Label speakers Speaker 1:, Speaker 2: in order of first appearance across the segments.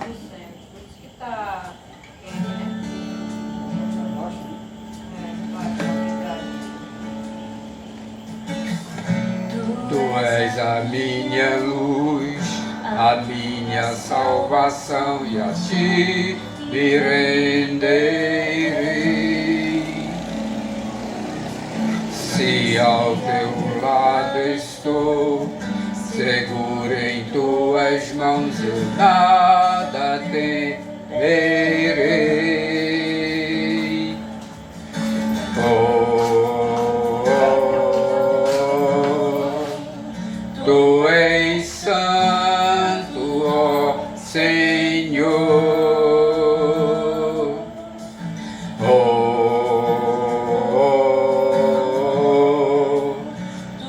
Speaker 1: sempre. Por isso que tá quente, né?
Speaker 2: Tu és a minha luz, a minha salvação, e a ti me renderei. Se ao teu lado estou, seguro em tuas mãos, eu nada temerei. Tu és santo, ó Senhor.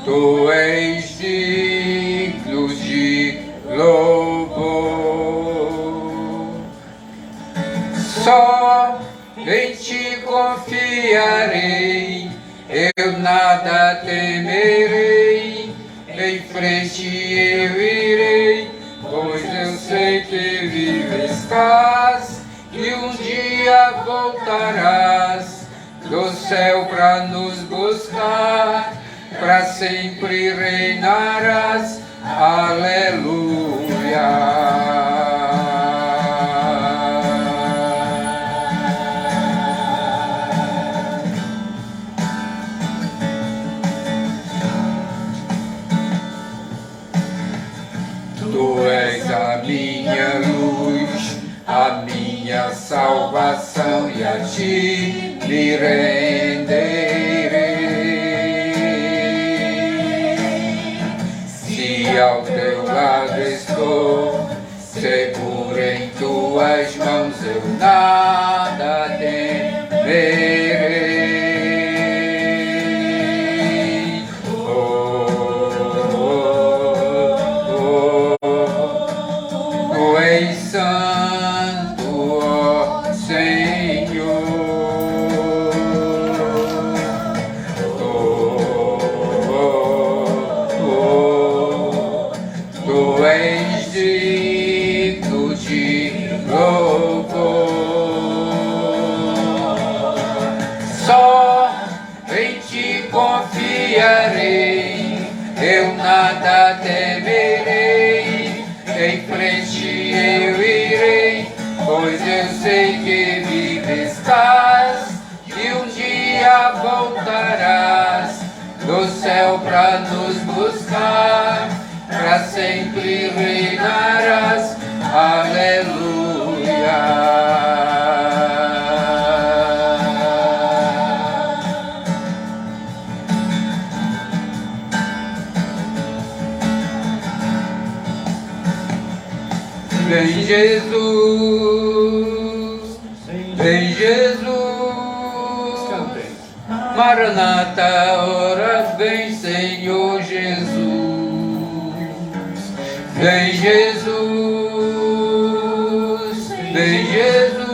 Speaker 2: Tu és digno de louvor. Só em ti confiarei, eu nada temerei. Em frente eu irei, pois eu sei que vive estás, e um dia voltarás do céu para nos buscar, para sempre reinarás. Aleluia. Tu és a minha luz, a minha salvação, e a ti me renderei. Se ao teu lado estou, seguro em tuas mãos, eu nada temerei. Tu és santo, ó Senhor. Tu és digno de louvor. Só em ti confiarei, eu nada temerei. Em frente eu irei, pois eu sei que vive estás, e um dia voltarás do céu para nos buscar, para sempre reinarás. Aleluia. Vem Jesus, vem Jesus, Maranata, ora vem Senhor Jesus. Vem Jesus, vem Jesus,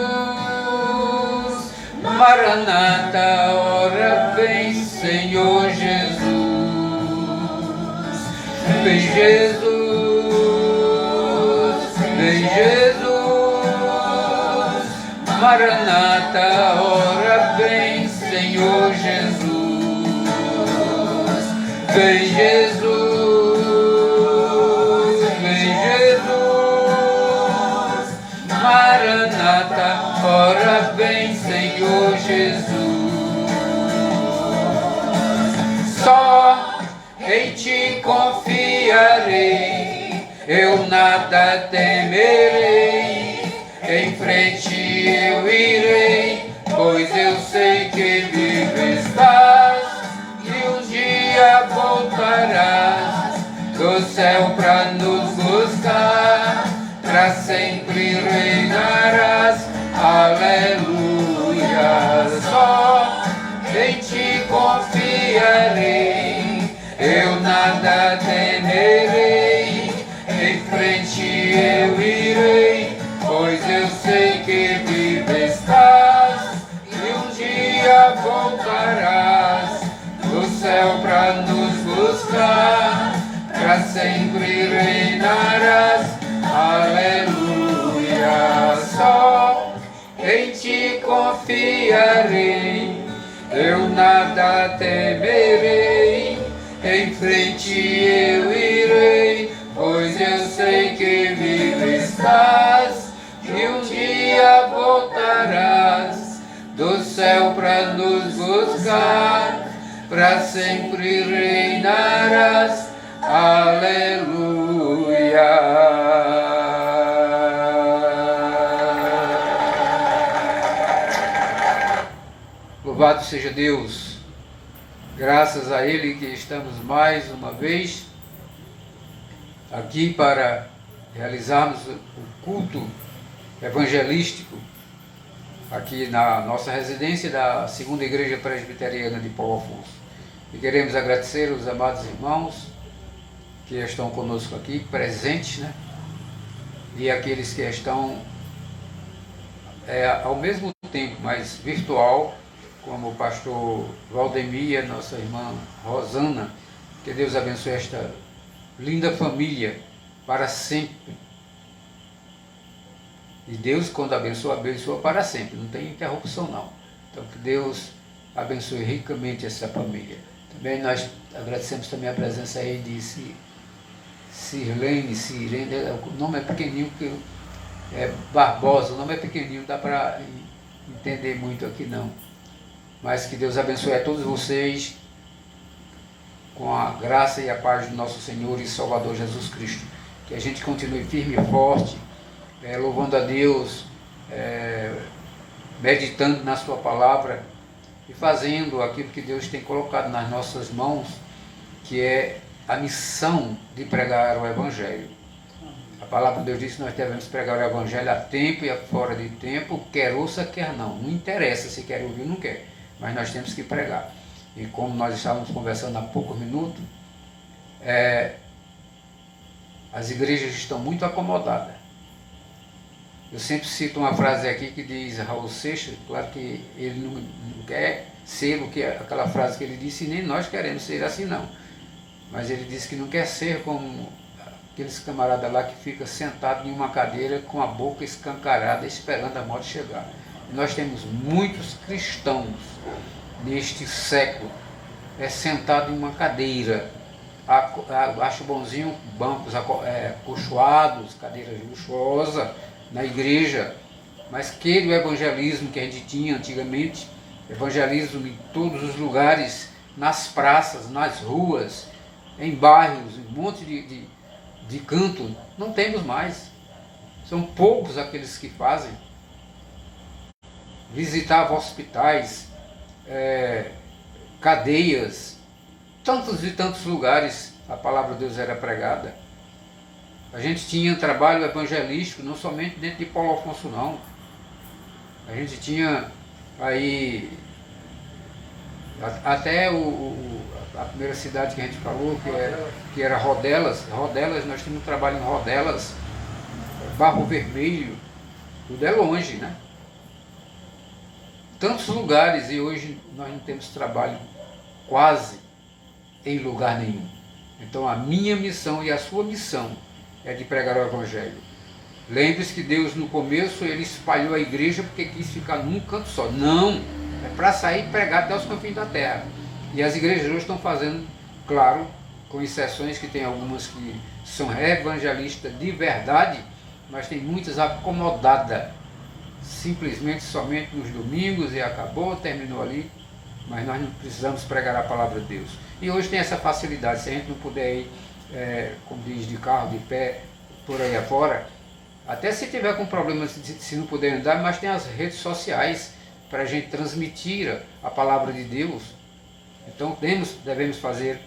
Speaker 2: Maranata, ora vem Senhor Jesus. Vem Jesus, vem Jesus, Maranata, ora vem Senhor Jesus. Vem Jesus, vem Jesus, Maranata, ora vem Senhor Jesus. Só em ti confiarei, eu nada temerei. Em frente eu irei, pois eu sei que vive estás, e um dia voltarás do céu para nos buscar, para sempre reinarás. Aleluia. Só em ti confiarei, eu nada temerei. Em frente eu irei, pois eu sei que vive estás, e um dia voltarás do céu para nos buscar, para sempre reinarás. Aleluia. confiarei, eu nada temerei, em frente eu irei, pois eu sei que vivo estás, e um dia voltarás do céu para nos buscar, para sempre reinarás. Aleluia. Louvado seja Deus, graças a Ele que estamos mais uma vez aqui para realizarmos o culto evangelístico aqui na nossa residência da Segunda Igreja Presbiteriana de Paulo Afonso. E queremos agradecer os amados irmãos que estão conosco aqui, presentes, né? E aqueles que estão ao mesmo tempo, mas virtual, como o pastor Valdemir e a nossa irmã Rosana. Que Deus abençoe esta linda família para sempre. E Deus, quando abençoa, abençoa para sempre, não tem interrupção não. Então que Deus abençoe ricamente essa família. Também nós agradecemos também a presença aí de Sirene, o nome é pequenininho, porque é Barbosa, o nome é pequenininho, não dá para entender muito aqui não. Mas que Deus abençoe a todos vocês com a graça e a paz do nosso Senhor e Salvador Jesus Cristo. Que a gente continue firme e forte, louvando a Deus, meditando na sua palavra e fazendo aquilo que Deus tem colocado nas nossas mãos, que é a missão de pregar o Evangelho. A palavra de Deus diz que nós devemos pregar o Evangelho a tempo e a fora de tempo, quer ouça, quer não. Não interessa se quer ouvir ou não quer, mas nós temos que pregar. E como nós estávamos conversando há poucos minutos, as igrejas estão muito acomodadas. Eu sempre cito uma frase aqui que diz Raul Seixas, claro que ele não quer ser o que aquela frase que ele disse, e nem nós queremos ser assim não. Mas ele disse que não quer ser como aqueles camaradas lá que ficam sentados em uma cadeira com a boca escancarada esperando a morte chegar. E nós temos muitos cristãos neste século sentados em uma cadeira. Acho bonzinho bancos acolchoados, cadeiras luxuosas na igreja, mas aquele evangelismo que a gente tinha antigamente, evangelismo em todos os lugares, nas praças, nas ruas, em bairros, em um monte de canto, não temos mais. São poucos aqueles que fazem. Visitava hospitais, cadeias, tantos e tantos lugares a palavra de Deus era pregada. A gente tinha trabalho evangelístico, não somente dentro de Paulo Afonso não. A gente tinha aí até a primeira cidade que a gente falou, que era Rodelas. Rodelas, nós tínhamos trabalho em Rodelas, Barro Vermelho, tudo é longe, né? Tantos lugares, e hoje nós não temos trabalho quase em lugar nenhum. Então a minha missão e a sua missão é de pregar o Evangelho. Lembre-se que Deus no começo ele espalhou a igreja porque quis ficar num canto só. Não, é para sair e pregar até os confins da terra. E as igrejas hoje estão fazendo, claro, com exceções que tem algumas que são evangelistas de verdade, mas tem muitas acomodadas, simplesmente somente nos domingos e acabou, terminou ali, mas nós não precisamos pregar a palavra de Deus. E hoje tem essa facilidade, se a gente não puder ir, como diz, de carro, de pé, por aí afora, até se tiver com problemas, se não puder andar, mas tem as redes sociais para a gente transmitir a palavra de Deus. Então devemos fazer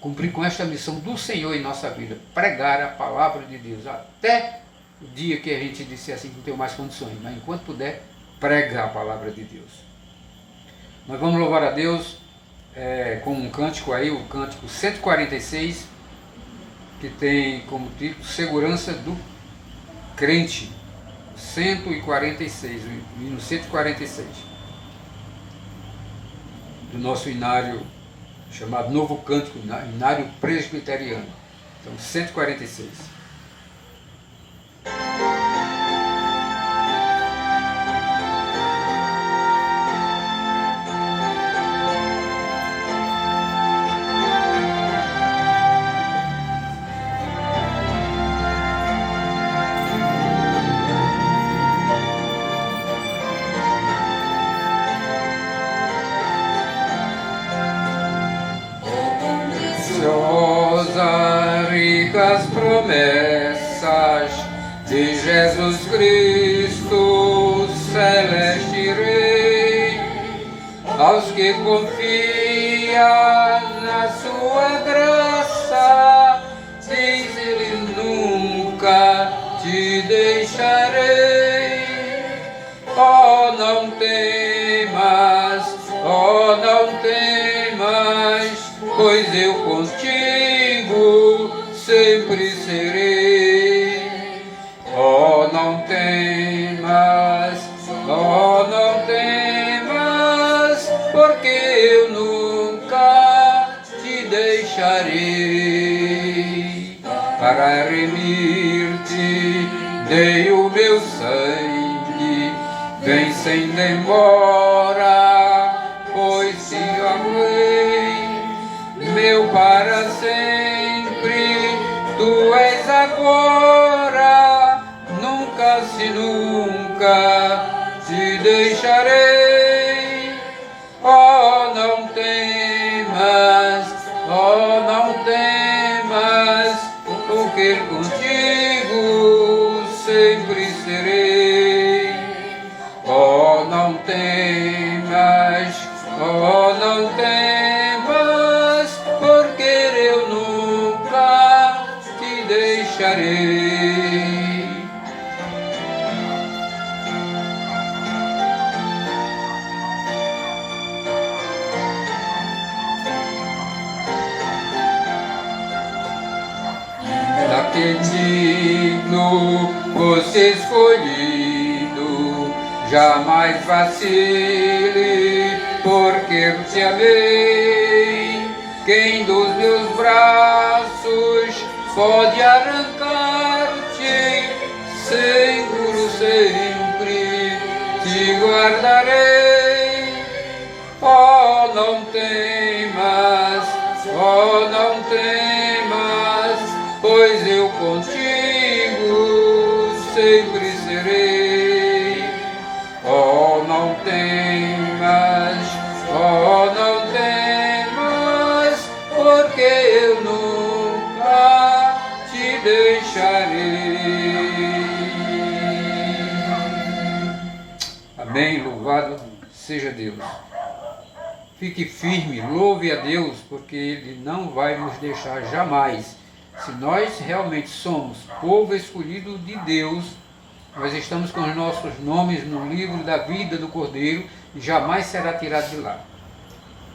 Speaker 2: cumprir com esta missão do Senhor em nossa vida, pregar a palavra de Deus, até o dia que a gente disser assim que não tem mais condições, mas enquanto puder, prega a palavra de Deus. Nós vamos louvar a Deus com um cântico aí, o cântico 146, que tem como título Segurança do Crente, 146, o hino 146, do nosso inário chamado Novo Cântico, inário presbiteriano. Então, 146. as promessas de Jesus Cristo, celeste Rei, aos que confiam na sua graça, diz ele: nunca te deixarei. Oh, não temas, oh, não temas, pois eu contigo sempre serei. Oh, não temas, oh, não temas, porque eu nunca te deixarei. Para remir-te dei o meu sangue, vem sem demora, pois te amei. Meu para sempre, tu és agora, nunca se nunca te deixarei. Oh, não temas, oh, não temas, porque contigo sempre serei. Oh, não temas, oh, não temas, porque eu nunca te deixarei. Naquele digno você escolhido, jamais vacile, porque eu te amei. Quem dos meus braços pode arrancar-te? Seguro sempre te guardarei. Oh, não temas, oh, não temas, pois eu contigo sempre serei. Oh, não temas, oh, não temas, porque eu nunca te deixarei. Amém, louvado seja Deus. Fique firme, louve a Deus, porque Ele não vai nos deixar jamais. Se nós realmente somos povo escolhido de Deus, nós estamos com os nossos nomes no livro da vida do Cordeiro e jamais será tirado de lá.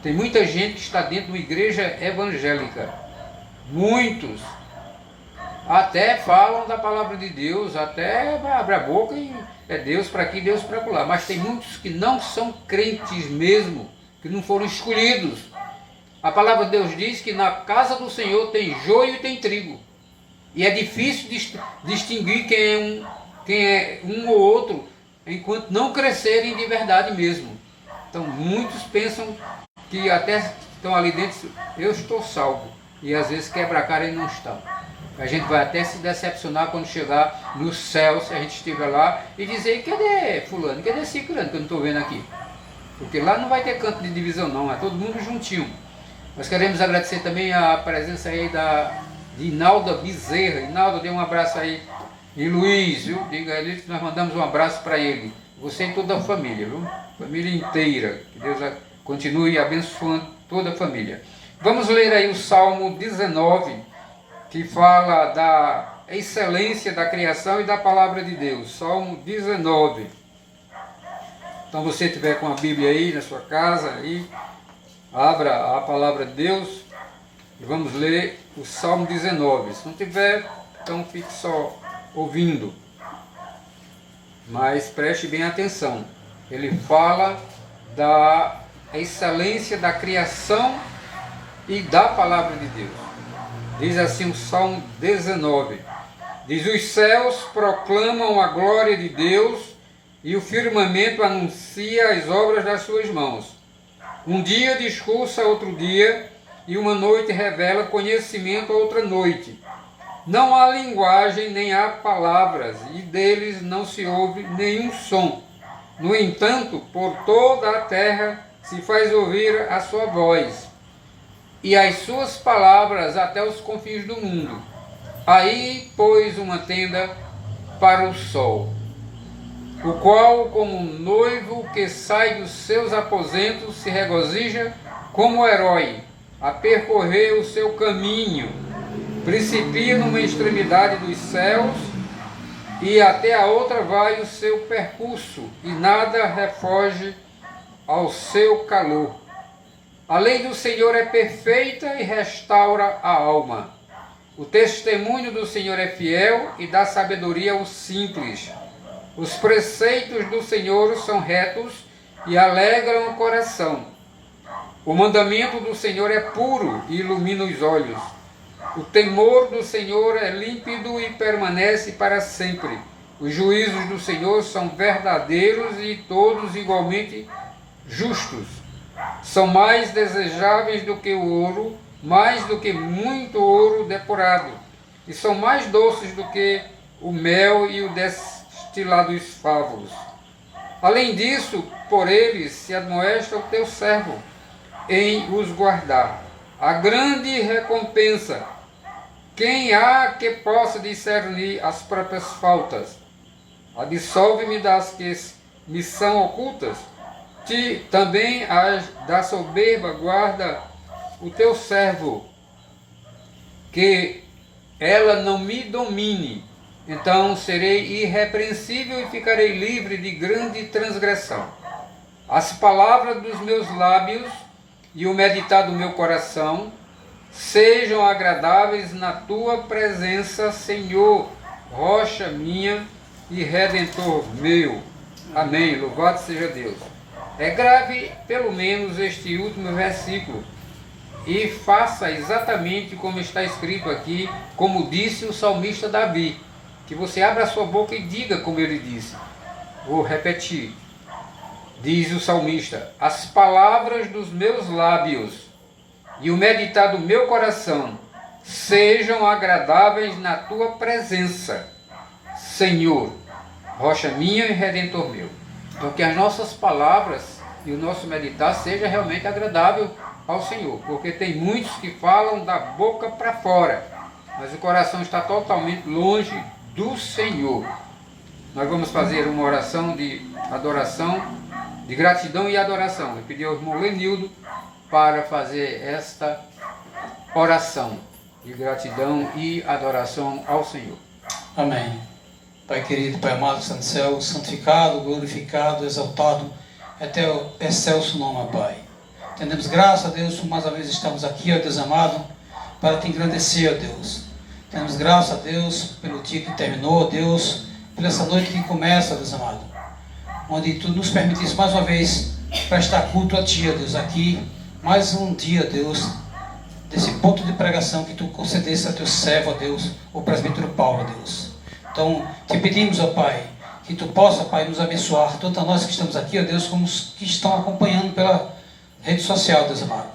Speaker 2: Tem muita gente que está dentro de uma igreja evangélica. Muitos até falam da palavra de Deus, até abrem a boca e é Deus para aqui, Deus para lá. Mas tem muitos que não são crentes mesmo, que não foram escolhidos. A palavra de Deus diz que na casa do Senhor tem joio e tem trigo. E é difícil distinguir quem é um ou outro, enquanto não crescerem de verdade mesmo. Então muitos pensam que até estão ali dentro, eu estou salvo. E às vezes quebra a cara e não estão. A gente vai até se decepcionar quando chegar no céu, se a gente estiver lá, e dizer: cadê fulano, cadê ciclano, que eu não estou vendo aqui? Porque lá não vai ter canto de divisão não, é todo mundo juntinho. Nós queremos agradecer também a presença aí de Inalda Bezerra. Inalda, dê um abraço aí. E Luiz, viu? Diga a ele que nós mandamos um abraço para ele. Você e toda a família, viu? Família inteira. Que Deus continue abençoando toda a família. Vamos ler aí o Salmo 19, que fala da excelência da criação e da palavra de Deus. Salmo 19. Então você estiver com a Bíblia aí na sua casa, aí, abra a palavra de Deus e vamos ler o Salmo 19. Se não tiver, então fique só ouvindo. Mas preste bem atenção. Ele fala da excelência da criação e da palavra de Deus. Diz assim o Salmo 19. Diz: os céus proclamam a glória de Deus e o firmamento anuncia as obras das suas mãos. Um dia discursa outro dia, e uma noite revela conhecimento a outra noite. Não há linguagem, nem há palavras, e deles não se ouve nenhum som. No entanto, por toda a terra se faz ouvir a sua voz, e as suas palavras até os confins do mundo. Aí pôs uma tenda para o sol, o qual, como um noivo que sai dos seus aposentos, se regozija como herói a percorrer o seu caminho, principia numa extremidade dos céus e até a outra vai o seu percurso, e nada refoge ao seu calor. A lei do Senhor é perfeita e restaura a alma. O testemunho do Senhor é fiel e dá sabedoria aos simples. Os preceitos do Senhor são retos e alegram o coração. O mandamento do Senhor é puro e ilumina os olhos. O temor do Senhor é límpido e permanece para sempre. Os juízos do Senhor são verdadeiros e todos igualmente justos. São mais desejáveis do que o ouro, mais do que muito ouro depurado, e são mais doces do que o mel e o destilado dos favos. Além disso, por eles se admoesta o teu servo em os guardar. A grande recompensa. Quem há que possa discernir as próprias faltas? Absolve-me das que me são ocultas. Também as da soberba guarda o teu servo, que ela não me domine. Então serei irrepreensível e ficarei livre de grande transgressão. As palavras dos meus lábios e o meditar do meu coração sejam agradáveis na tua presença, Senhor, rocha minha e redentor meu. Amém. Louvado seja Deus. Grave pelo menos este último versículo e faça exatamente como está escrito aqui, como disse o salmista Davi. Que você abra a sua boca e diga como ele disse. Vou repetir. Diz o salmista: as palavras dos meus lábios e o meditar do meu coração sejam agradáveis na tua presença, Senhor, rocha minha e redentor meu. Então que as nossas palavras e o nosso meditar seja realmente agradável ao Senhor, porque tem muitos que falam da boca para fora, mas o coração está totalmente longe do Senhor. Nós vamos fazer uma oração de adoração, de gratidão e adoração. Eu pedi ao irmão Lenildo para fazer esta oração de gratidão e adoração ao Senhor.
Speaker 3: Amém. Pai querido, Pai amado, Santo Céu, santificado, glorificado, exaltado, é teu excelso nome, Pai. Tendemos graça a Deus por mais uma vez estamos aqui, ó Deus amado, para te engrandecer, ó Deus. Temos graça a Deus pelo dia que terminou, ó Deus, por essa noite que começa, ó Deus amado, onde tu nos permitiste mais uma vez prestar culto a ti, ó Deus, aqui, mais um dia, Deus, desse ponto de pregação que tu concedesse a teu servo, ó Deus, o presbítero Paulo, ó Deus. Então, te pedimos, ó Pai, que tu possa, Pai, nos abençoar, tanto a nós que estamos aqui, ó Deus, como os que estão acompanhando pela rede social, Deus amado.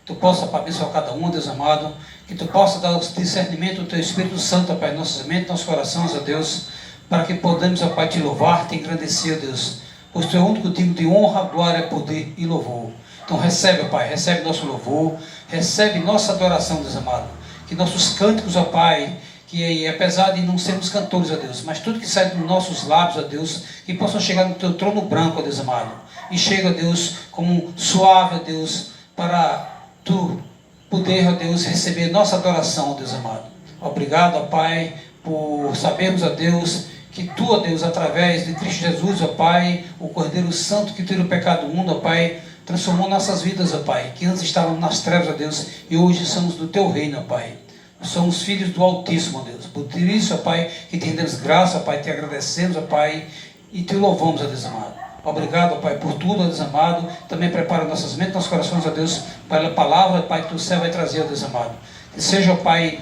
Speaker 3: Tu possa, Pai, abençoar cada um, Deus amado, que tu possa dar o discernimento do teu Espírito Santo, ó Pai, em nossas mentes, nossos corações, ó Deus, para que podamos, ó Pai, te louvar, te engrandecer, ó Deus, pois tu é o único digno de honra, glória, poder e louvor. Então recebe, ó Pai, recebe nosso louvor, recebe nossa adoração, Deus amado, que nossos cânticos, ó Pai, que apesar de não sermos cantores, ó Deus, mas tudo que sai dos nossos lábios, ó Deus, que possam chegar no teu trono branco, ó Deus amado, e chega, ó Deus, como suave, ó Deus, para tu poder, ó Deus, receber nossa adoração, ó Deus amado. Obrigado, ó Pai, por sabermos, ó Deus, que tu, ó Deus, através de Cristo Jesus, ó Pai, o Cordeiro Santo que tira o pecado do mundo, ó Pai, transformou nossas vidas, ó Pai, que antes estavam nas trevas, ó Deus, e hoje somos do teu reino, ó Pai. Somos filhos do Altíssimo, ó Deus. Por isso, ó Pai, que te rendemos graça, ó Pai, te agradecemos, ó Pai, e te louvamos, ó Deus amado. Obrigado, ó Pai, por tudo, ó Deus amado. Também prepara nossas mentes, nossos corações, ó Deus, para a palavra, ó Pai, que o céu vai trazer, ó Deus amado. Que seja, ó Pai,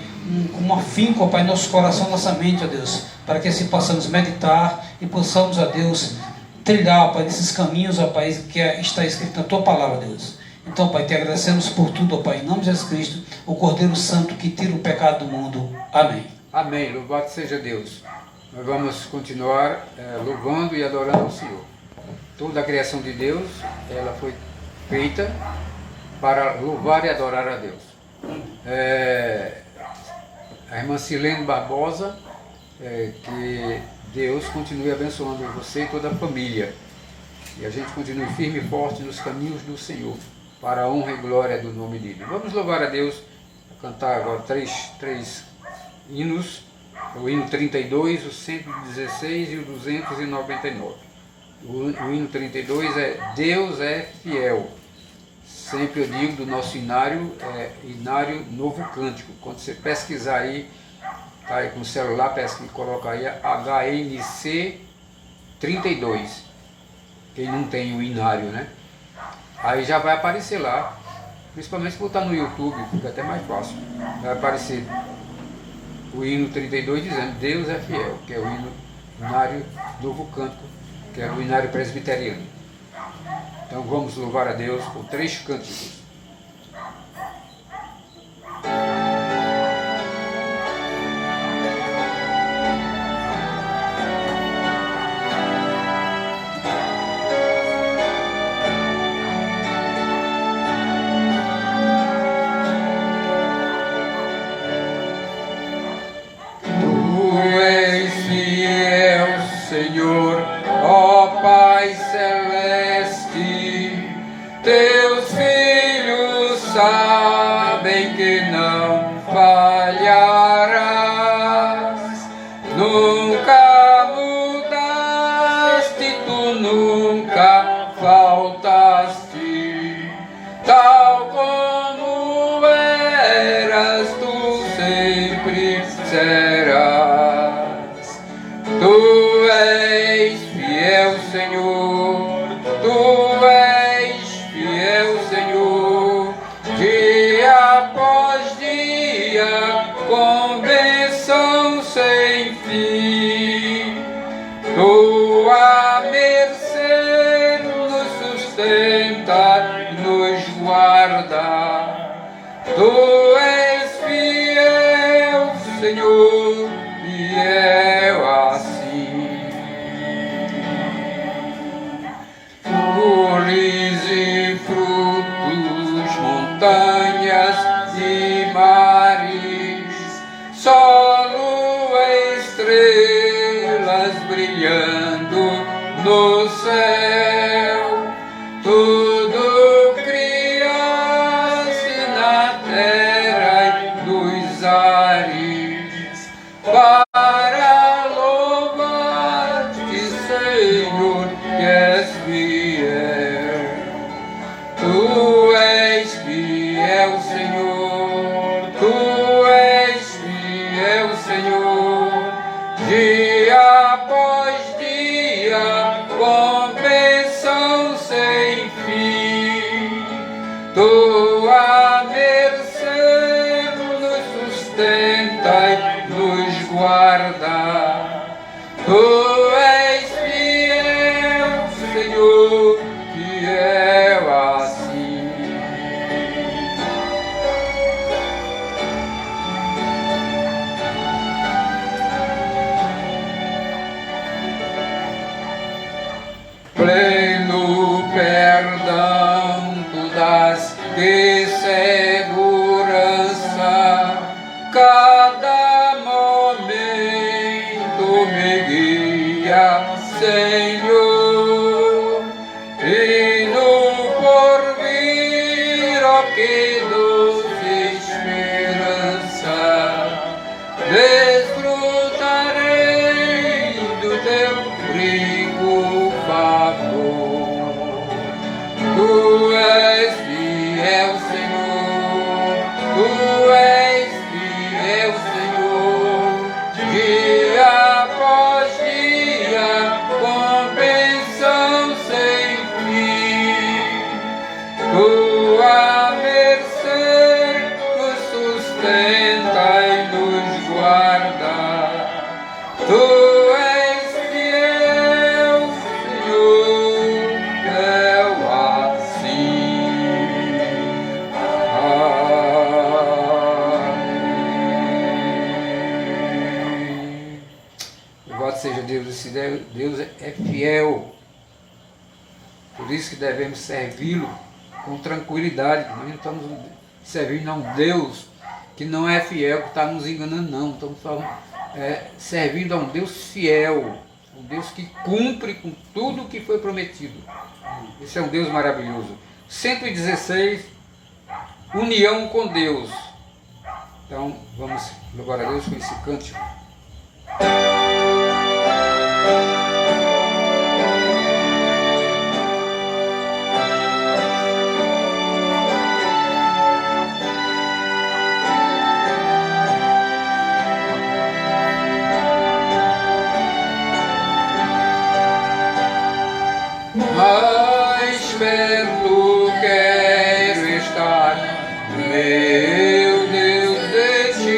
Speaker 3: um afinco, ó Pai, nosso coração, nossa mente, ó Deus, para que assim possamos meditar e possamos, ó Deus, trilhar, ó Pai, nesses caminhos, ó Pai, que está escrito na tua palavra, ó Deus. Então, Pai, te agradecemos por tudo, ó Pai, em nome de Jesus Cristo, o Cordeiro Santo que tira o pecado do mundo. Amém.
Speaker 2: Amém. Louvado seja Deus. Nós vamos continuar louvando e adorando ao Senhor. Toda a criação de Deus, ela foi feita para louvar e adorar a Deus. a irmã Silene Barbosa, que Deus continue abençoando você e toda a família. E a gente continue firme e forte nos caminhos do Senhor, para a honra e glória do nome dele. Vamos louvar a Deus, cantar agora três hinos, o hino 32, o 116 e o 299. O hino 32 é Deus é fiel. Sempre eu digo do nosso inário, inário Novo Cântico. Quando você pesquisar aí, tá aí com o celular, coloca aí HNC 32. Quem não tem o inário, né? Aí já vai aparecer lá. Principalmente se botar no YouTube, fica até mais fácil. Vai aparecer o hino 32 dizendo Deus é fiel, que é o hino inário Novo Cântico, que é o inário presbiteriano. Então vamos louvar a Deus com 3 cânticos. Tu és fiel, Senhor, ó Pai celeste, teus filhos sabem que não falharás, nunca mudaste, tu nunca faltaste, tal como eras, tu sempre serás. Tu és fiel, Senhor, tu és fiel, Senhor, dia após dia, com bênção sem fim. Tua mercê nos sustenta, nos guarda. Tu és fiel, Senhor, fiel assim. Flores e frutos, montanhas e mares, sol e estrelas brilhando no céu, tudo criaste na terra e nos ares, para louvar-te, Senhor, que és fiel. Tu és fiel, Senhor, tu és fiel, Senhor, dia após dia, com bênção sem fim. Tua mercê nos sustenta e nos guarda. Tu és fiel, Senhor, fiel assim. Pleno perdão tu dás de segurança, cada momento me guia, Senhor, e no porvir, ó que doce esperança, desfrutarei do teu rico favor. Tu és fiel, Senhor, tu és fiel, Senhor, dia após dia, com bênção sem fim. Tua mercê nos sustenta e nos guarda. Tu és fiel, Senhor, fiel assim. Amém. Louvado seja Deus, esse Deus é fiel. Por isso que devemos servi-lo com tranquilidade. Nós não estamos servindo a um Deus que não é fiel, que está nos enganando, não. Estamos falando, servindo a um Deus fiel, um Deus que cumpre com tudo o que foi prometido. Esse é um Deus maravilhoso. 116, união com Deus. Então, vamos louvar a Deus com esse cântico. Mais perto quero estar, meu Deus, de ti,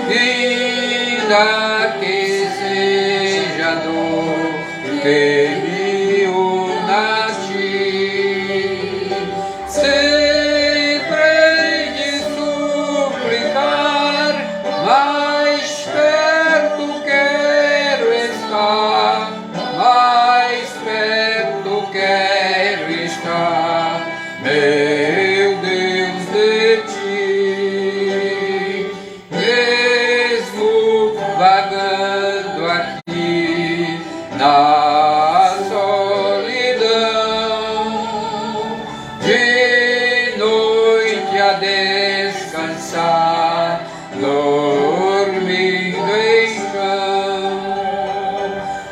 Speaker 2: ainda que seja dor que me una a ti, sempre hei de suplicar, mais perto quero estar, mais perto quero estar, meu Deus, de ti, mesmo vagando aqui na solidão, de noite a descansar, dormindo em chão.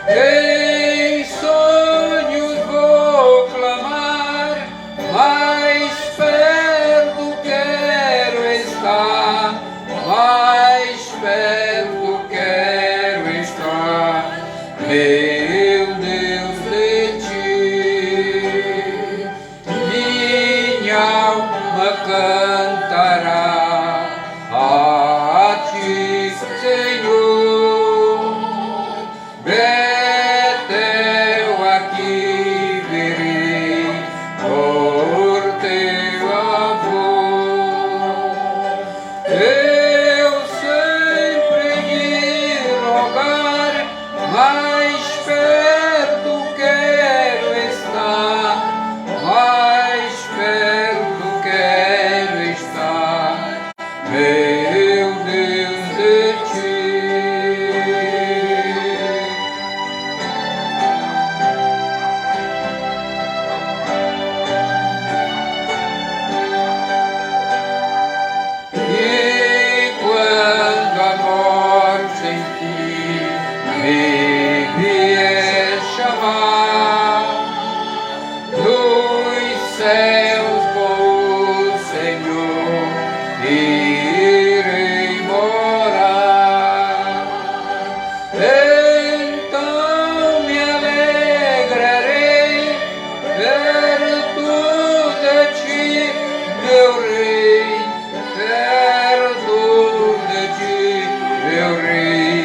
Speaker 2: Em sonhos vou clamar, mais perto quero estar, mais perto quero estar, meu Deus, de ti. Minha alma cantará a ti, Senhor. Betel aqui verei por teu amor. Eu sempre de rogar, mais perto quero estar, mais perto quero estar, meu Deus, de ti. E quando a morte em ti me vier chamar, nos céus com o Senhor irei morar. Então me alegrarei perto de ti, meu Rei, perto de ti, meu Rei,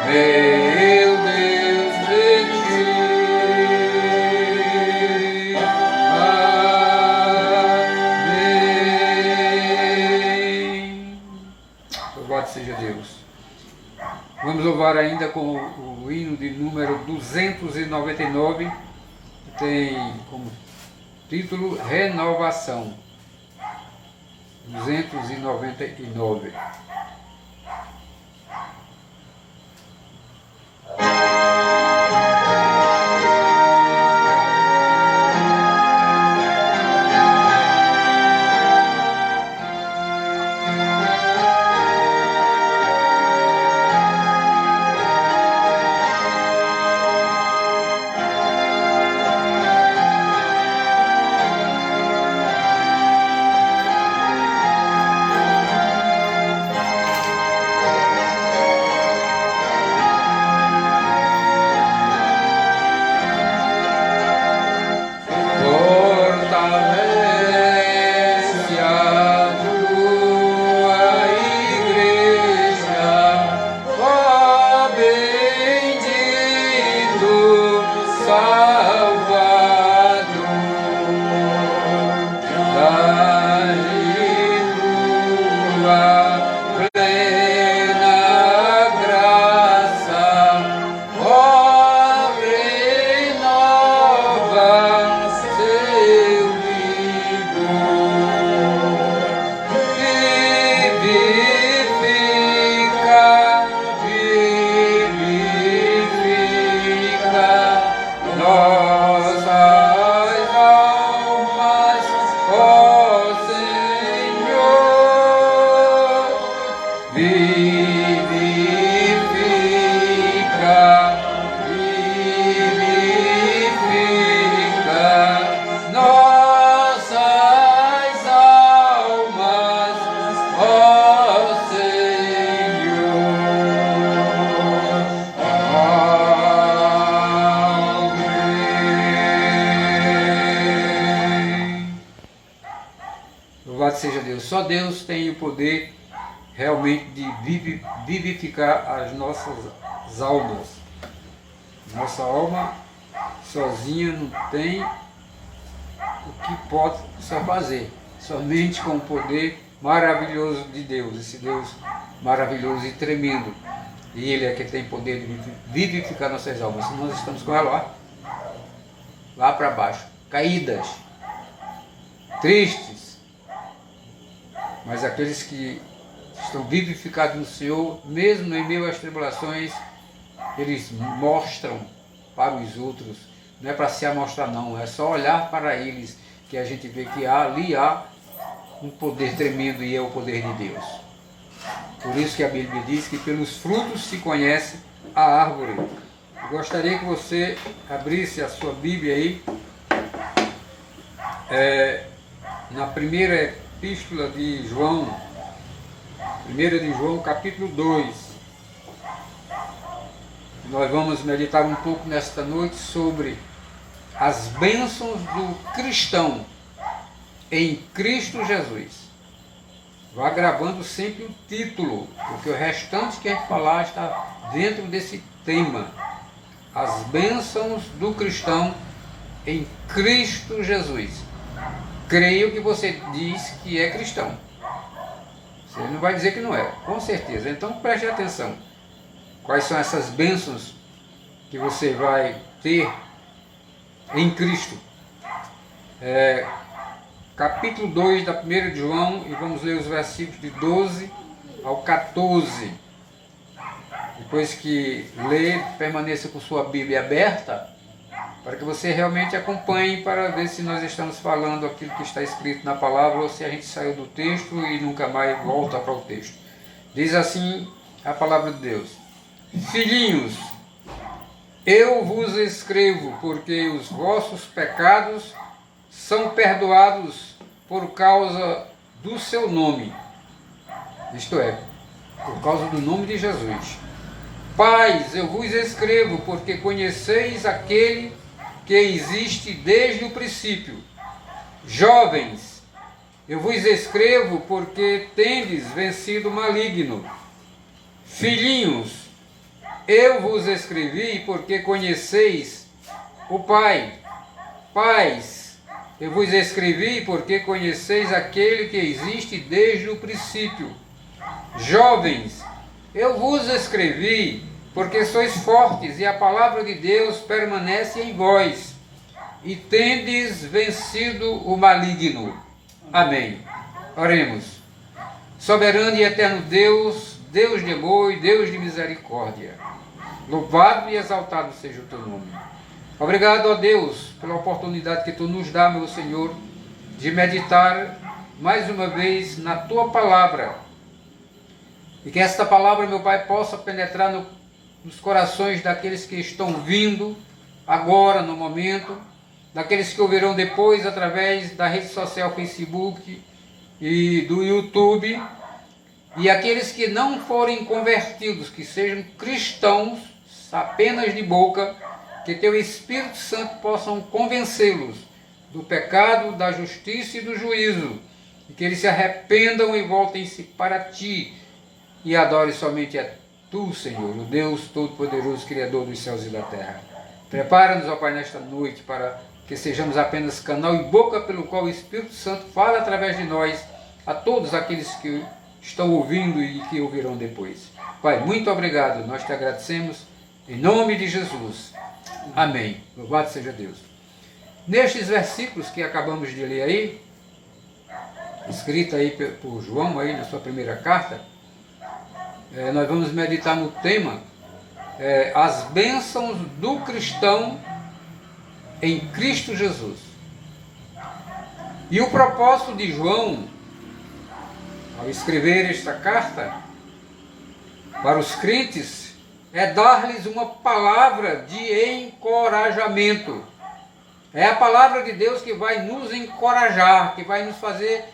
Speaker 2: meu Deus, de ti. Amém. Louvado seja Deus. Vamos louvar ainda com o hino de número 299, que tem como título Renovação. 299. Louvado seja Deus. Só Deus tem o poder realmente de vivificar as nossas almas. Nossa alma sozinha não tem o que possa fazer. Somente com o poder maravilhoso de Deus. Esse Deus maravilhoso e tremendo. E Ele é que tem poder de vivificar nossas almas. Nós estamos com ela lá para baixo, caídas, tristes. Mas aqueles que estão vivificados no Senhor, mesmo em meio às tribulações, eles mostram para os outros. Não é para se amostrar não, é só olhar para eles que a gente vê que ali há um poder tremendo e é o poder de Deus. Por isso que a Bíblia diz que pelos frutos se conhece a árvore. Eu gostaria que você abrisse a sua Bíblia aí, na primeira epístola de João, 1 de João, capítulo 2. Nós vamos meditar um pouco nesta noite sobre as bênçãos do cristão em Cristo Jesus. Vá gravando sempre o título, porque o restante que a gente falar está dentro desse tema. As bênçãos do cristão em Cristo Jesus. Creio que você diz que é cristão. Você não vai dizer que não é, com certeza. Então preste atenção. Quais são essas bênçãos que você vai ter em Cristo? Capítulo 2 da 1 de João, e vamos ler os versículos de 12 ao 14. Depois que ler, permaneça com sua Bíblia aberta, para que você realmente acompanhe, para ver se nós estamos falando aquilo que está escrito na palavra, ou se a gente saiu do texto e nunca mais volta para o texto. Diz assim a palavra de Deus: Filhinhos, eu vos escrevo, porque os vossos pecados são perdoados por causa do seu nome. Isto é, por causa do nome de Jesus. Pais, eu vos escrevo, porque conheceis aquele que existe desde o princípio. Jovens, eu vos escrevo, porque tendes vencido o maligno. Filhinhos, eu vos escrevi, porque conheceis o Pai. Pais, eu vos escrevi, porque conheceis aquele que existe desde o princípio. Jovens, eu vos escrevi, porque sois fortes, e a palavra de Deus permanece em vós, e tendes vencido o maligno. Amém. Oremos. Soberano e eterno Deus, Deus de amor e Deus de misericórdia, louvado e exaltado seja o teu nome. Obrigado, ó Deus, pela oportunidade que tu nos dá, meu Senhor, de meditar mais uma vez na tua palavra. E que esta palavra, meu Pai, possa penetrar nos corações daqueles que estão vindo agora, no momento, daqueles que ouvirão depois através da rede social Facebook e do YouTube, e aqueles que não forem convertidos, que sejam cristãos apenas de boca, que teu Espírito Santo possam convencê-los do pecado, da justiça e do juízo, e que eles se arrependam e voltem-se para ti, e adorem somente a tu, Senhor, o Deus Todo-Poderoso, Criador dos céus e da terra. Prepara-nos, ó Pai, nesta noite, para que sejamos apenas canal e boca pelo qual o Espírito Santo fala através de nós, a todos aqueles que estão ouvindo e que ouvirão depois. Pai, muito obrigado, nós te agradecemos, em nome de Jesus. Amém. Louvado seja Deus. Nestes versículos que acabamos de ler aí, escrita aí por João aí na sua primeira carta, nós vamos meditar no tema as bênçãos do cristão em Cristo Jesus. E o propósito de João, ao escrever esta carta para os crentes, é dar-lhes uma palavra de encorajamento. É a palavra de Deus que vai nos encorajar, que vai nos fazer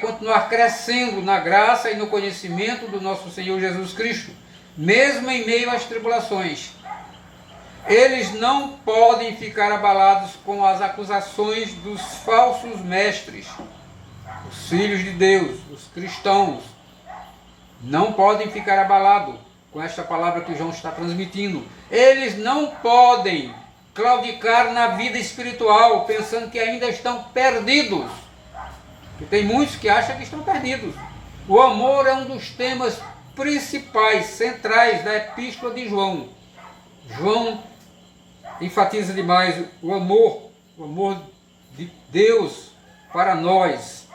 Speaker 2: continuar crescendo na graça e no conhecimento do nosso Senhor Jesus Cristo, mesmo em meio às tribulações. Eles não podem ficar abalados com as acusações dos falsos mestres. Os filhos de Deus, os cristãos, não podem ficar abalados com esta palavra que João está transmitindo. Eles não podem claudicar na vida espiritual, pensando que ainda estão perdidos. Porque tem muitos que acham que estão perdidos. O amor é um dos temas principais, centrais da epístola de João. João enfatiza demais o amor de Deus para nós.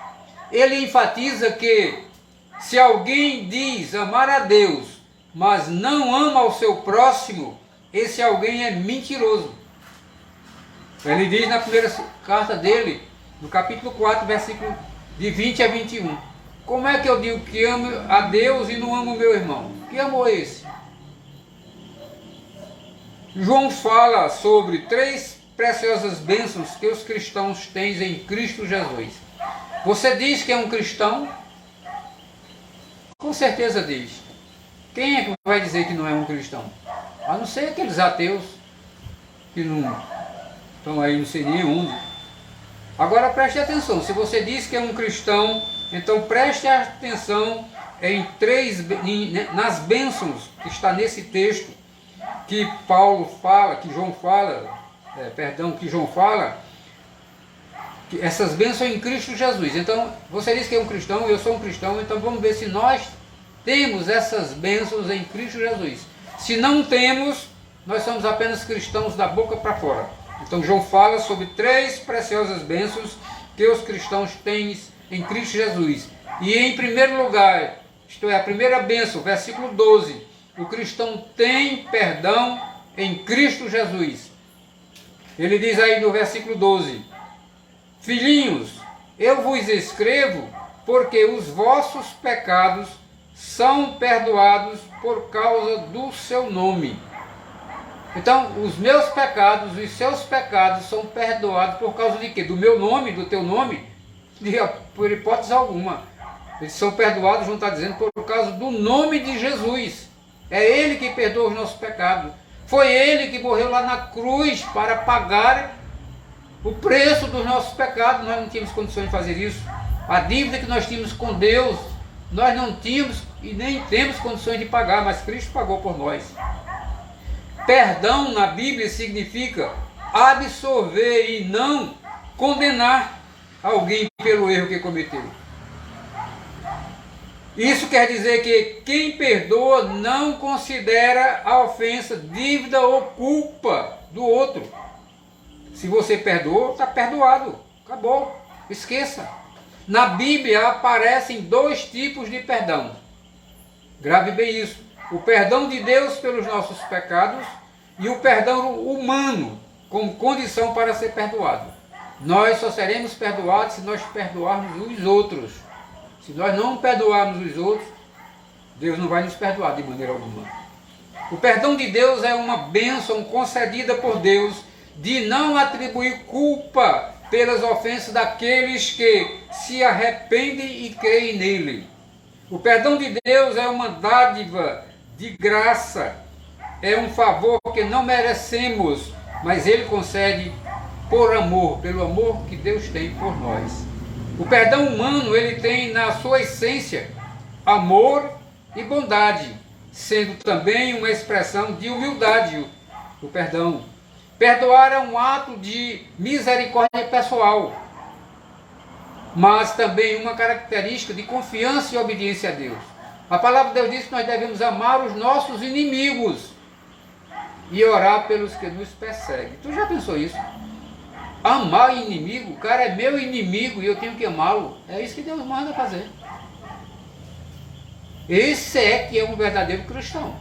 Speaker 2: Ele enfatiza que se alguém diz amar a Deus, mas não ama ao seu próximo, esse alguém é mentiroso. Ele diz na primeira carta dele, no capítulo 4, versículo de 20 a 21. Como é que eu digo que amo a Deus e não amo o meu irmão? Que amor é esse? João fala sobre 3 preciosas bênçãos que os cristãos têm em Cristo Jesus. Você diz que é um cristão? Com certeza diz. Quem é que vai dizer que não é um cristão? A não ser aqueles ateus que não estão aí, não sei nenhum. Agora preste atenção, se você diz que é um cristão, então preste atenção nas bênçãos que está nesse texto, que Paulo fala, que João fala, que João fala, que essas bênçãos em Cristo Jesus. Então, você diz que é um cristão, eu sou um cristão, então vamos ver se nós temos essas bênçãos em Cristo Jesus. Se não temos, nós somos apenas cristãos da boca para fora. Então João fala sobre 3 preciosas bênçãos que os cristãos têm em Cristo Jesus. E em primeiro lugar, isto é, a primeira bênção, versículo 12, o cristão tem perdão em Cristo Jesus. Ele diz aí no versículo 12, filhinhos, eu vos escrevo porque os vossos pecados são perdoados por causa do seu nome. Então, os meus pecados e os seus pecados são perdoados por causa de quê? Do meu nome, do teu nome? Por hipótese alguma. Eles são perdoados, João está dizendo, por causa do nome de Jesus. É Ele que perdoa os nossos pecados. Foi Ele que morreu lá na cruz para pagar o preço dos nossos pecados. Nós não tínhamos condições de fazer isso. A dívida que nós tínhamos com Deus, nós não tínhamos e nem temos condições de pagar, mas Cristo pagou por nós. Perdão na Bíblia significa absolver e não condenar alguém pelo erro que cometeu. Isso quer dizer que quem perdoa não considera a ofensa dívida ou culpa do outro. Se você perdoa, está perdoado. Acabou. Esqueça. Na Bíblia aparecem 2 tipos de perdão. Grave bem isso. O perdão de Deus pelos nossos pecados e o perdão humano como condição para ser perdoado. Nós só seremos perdoados se nós perdoarmos os outros. Se nós não perdoarmos os outros, Deus não vai nos perdoar de maneira alguma. O perdão de Deus é uma bênção concedida por Deus de não atribuir culpa pelas ofensas daqueles que se arrependem e creem nele. O perdão de Deus é uma dádiva de graça, é um favor que não merecemos, mas Ele concede por amor, pelo amor que Deus tem por nós. O perdão humano, ele tem na sua essência amor e bondade, sendo também uma expressão de humildade, o perdão. Perdoar é um ato de misericórdia pessoal, mas também uma característica de confiança e obediência a Deus. A palavra de Deus diz que nós devemos amar os nossos inimigos e orar pelos que nos perseguem. Tu já pensou isso? Amar inimigo? O cara é meu inimigo e eu tenho que amá-lo. É isso que Deus manda fazer. Esse é que é um verdadeiro cristão.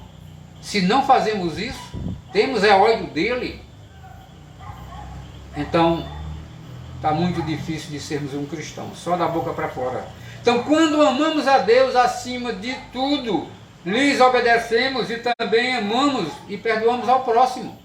Speaker 2: Se não fazemos isso, temos ódio dele, então está muito difícil de sermos um cristão, só da boca para fora. Então, quando amamos a Deus acima de tudo, lhes obedecemos e também amamos e perdoamos ao próximo.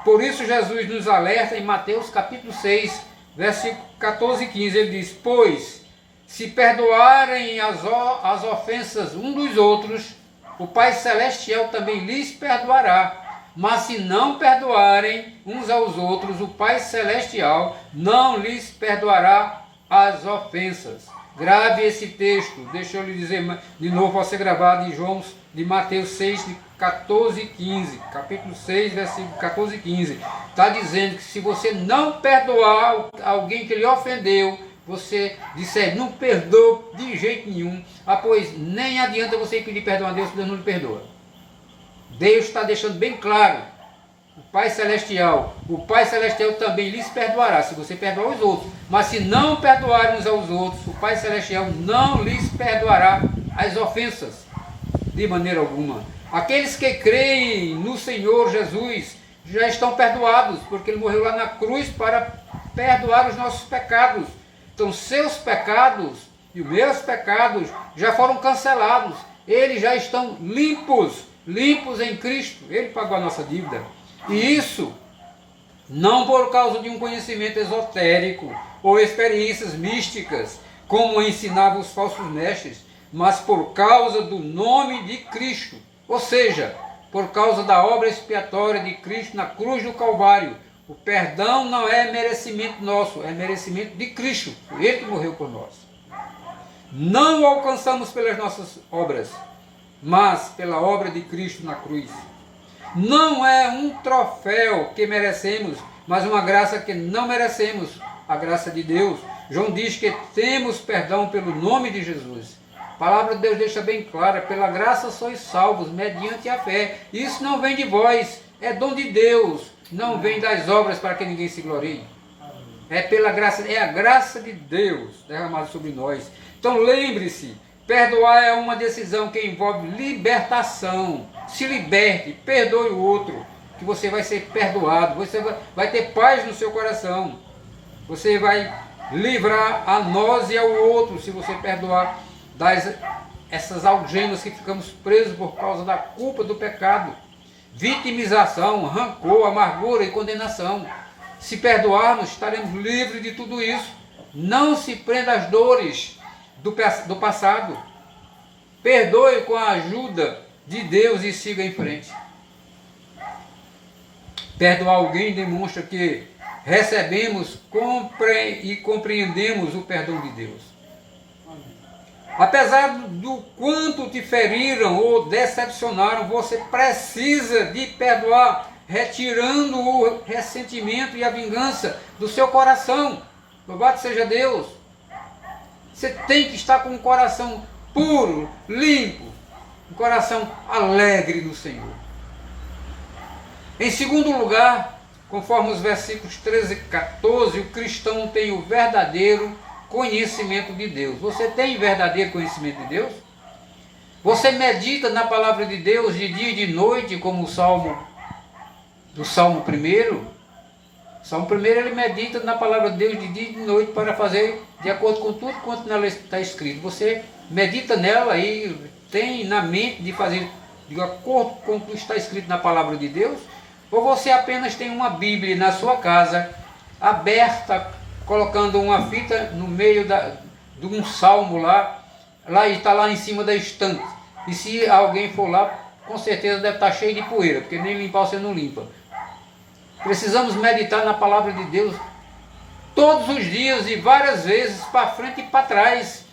Speaker 2: Por isso Jesus nos alerta em Mateus capítulo 6, versículo 14 e 15, ele diz, pois, se perdoarem as ofensas uns dos outros, o Pai Celestial também lhes perdoará. Mas se não perdoarem uns aos outros, o Pai Celestial não lhes perdoará as ofensas. Grave esse texto, deixa eu lhe dizer de novo, pode ser gravado de Mateus 6, de 14 e 15, capítulo 6, versículo 14 e 15. Está dizendo que se você não perdoar alguém que lhe ofendeu, você disser, não perdoa de jeito nenhum, pois nem adianta você pedir perdão a Deus, porque Deus não lhe perdoa. Deus está deixando bem claro, o Pai Celestial também lhes perdoará, se você perdoar os outros. Mas se não perdoarem uns aos outros, o Pai Celestial não lhes perdoará as ofensas, de maneira alguma. Aqueles que creem no Senhor Jesus já estão perdoados, porque Ele morreu lá na cruz para perdoar os nossos pecados. Então seus pecados e os meus pecados já foram cancelados. Eles já estão limpos em Cristo. Ele pagou a nossa dívida. E isso não por causa de um conhecimento esotérico ou experiências místicas, como ensinavam os falsos mestres, mas por causa do nome de Cristo. Ou seja, por causa da obra expiatória de Cristo na cruz do Calvário. O perdão não é merecimento nosso, é merecimento de Cristo. Foi Ele que morreu por nós. Não o alcançamos pelas nossas obras, mas pela obra de Cristo na cruz. Não é um troféu que merecemos, mas uma graça que não merecemos, a graça de Deus. João diz que temos perdão pelo nome de Jesus. A palavra de Deus deixa bem clara, pela graça sois salvos, mediante a fé. Isso não vem de vós, é dom de Deus, não vem das obras para que ninguém se glorie. É pela graça, é a graça de Deus derramada sobre nós. Então lembre-se, perdoar é uma decisão que envolve libertação. Se liberte, perdoe o outro, que você vai ser perdoado, você vai ter paz no seu coração. Você vai livrar a nós e ao outro, se você perdoar essas algemas que ficamos presos por causa da culpa do pecado. Vitimização, rancor, amargura e condenação. Se perdoarmos, estaremos livres de tudo isso. Não se prenda às dores do passado. Perdoe com a ajuda de Deus e siga em frente. Perdoar alguém demonstra que recebemos e compreendemos o perdão de Deus. Apesar do quanto te feriram ou decepcionaram, você precisa de perdoar, retirando o ressentimento e a vingança do seu coração. Louvado seja Deus. Você tem que estar com um coração puro, limpo, um coração alegre no Senhor. Em segundo lugar, conforme os versículos 13 e 14, o cristão tem o verdadeiro conhecimento de Deus. Você tem verdadeiro conhecimento de Deus? Você medita na palavra de Deus de dia e de noite, como o Salmo 1? O Salmo 1 ele medita na palavra de Deus de dia e de noite para fazer de acordo com tudo quanto nela está escrito. Você medita nela e tem na mente de fazer de acordo com o que está escrito na palavra de Deus? Ou você apenas tem uma Bíblia na sua casa, aberta, colocando uma fita no meio de um salmo lá e está lá em cima da estante. E se alguém for lá, com certeza deve estar cheio de poeira, porque nem limpar você não limpa. Precisamos meditar na palavra de Deus todos os dias e várias vezes, para frente e para trás.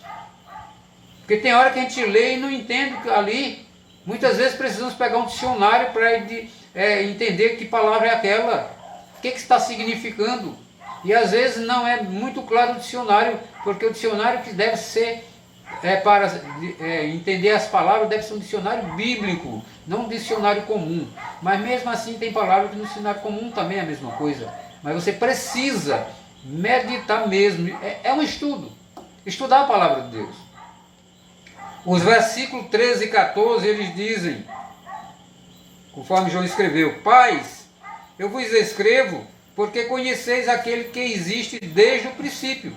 Speaker 2: Porque tem hora que a gente lê e não entende ali. Muitas vezes precisamos pegar um dicionário para entender que palavra é aquela, o que está significando. E às vezes não é muito claro o dicionário, porque o dicionário que deve ser, para entender as palavras, deve ser um dicionário bíblico, não um dicionário comum. Mas mesmo assim tem palavras que no dicionário comum também é a mesma coisa. Mas você precisa meditar mesmo, é um estudo, estudar a palavra de Deus. Os versículos 13 e 14, eles dizem, conforme João escreveu: Pais, eu vos escrevo porque conheceis aquele que existe desde o princípio.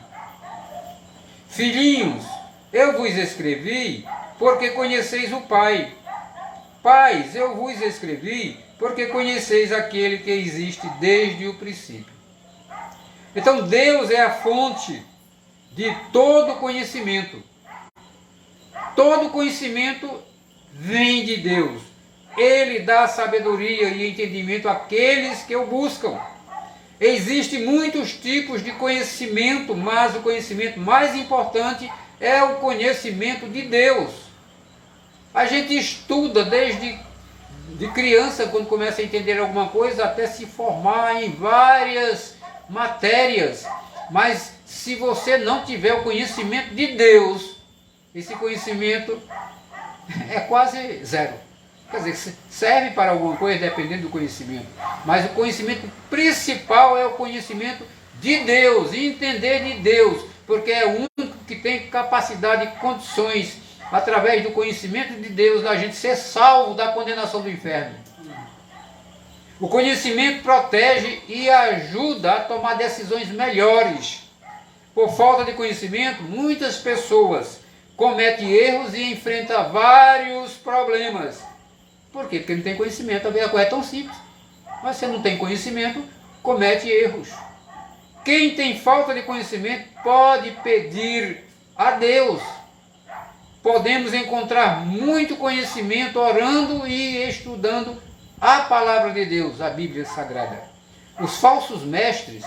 Speaker 2: Filhinhos, eu vos escrevi porque conheceis o Pai. Pais, eu vos escrevi porque conheceis aquele que existe desde o princípio. Então Deus é a fonte de todo conhecimento. Todo conhecimento vem de Deus. Ele dá sabedoria e entendimento àqueles que o buscam. Existem muitos tipos de conhecimento, mas o conhecimento mais importante é o conhecimento de Deus. A gente estuda desde de criança, quando começa a entender alguma coisa, até se formar em várias matérias. Mas se você não tiver o conhecimento de Deus, esse conhecimento é quase zero. Quer dizer, serve para alguma coisa dependendo do conhecimento. Mas o conhecimento principal é o conhecimento de Deus, entender de Deus, porque é o único que tem capacidade e condições, através do conhecimento de Deus, da gente ser salvo da condenação do inferno. O conhecimento protege e ajuda a tomar decisões melhores. Por falta de conhecimento, muitas pessoas cometem erros e enfrentam vários problemas. Por quê? Porque não tem conhecimento. A coisa é tão simples. Mas se não tem conhecimento, comete erros. Quem tem falta de conhecimento pode pedir a Deus. Podemos encontrar muito conhecimento orando e estudando a palavra de Deus, a Bíblia Sagrada. Os falsos mestres,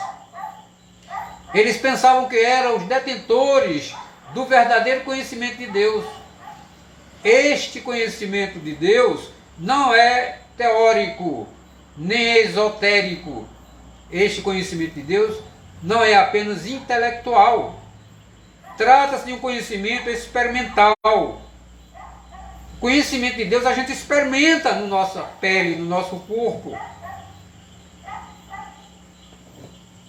Speaker 2: eles pensavam que eram os detentores do verdadeiro conhecimento de Deus. Este conhecimento de Deus não é teórico, nem esotérico. Este conhecimento de Deus não é apenas intelectual. Trata-se de um conhecimento experimental. O conhecimento de Deus a gente experimenta na nossa pele, no nosso corpo.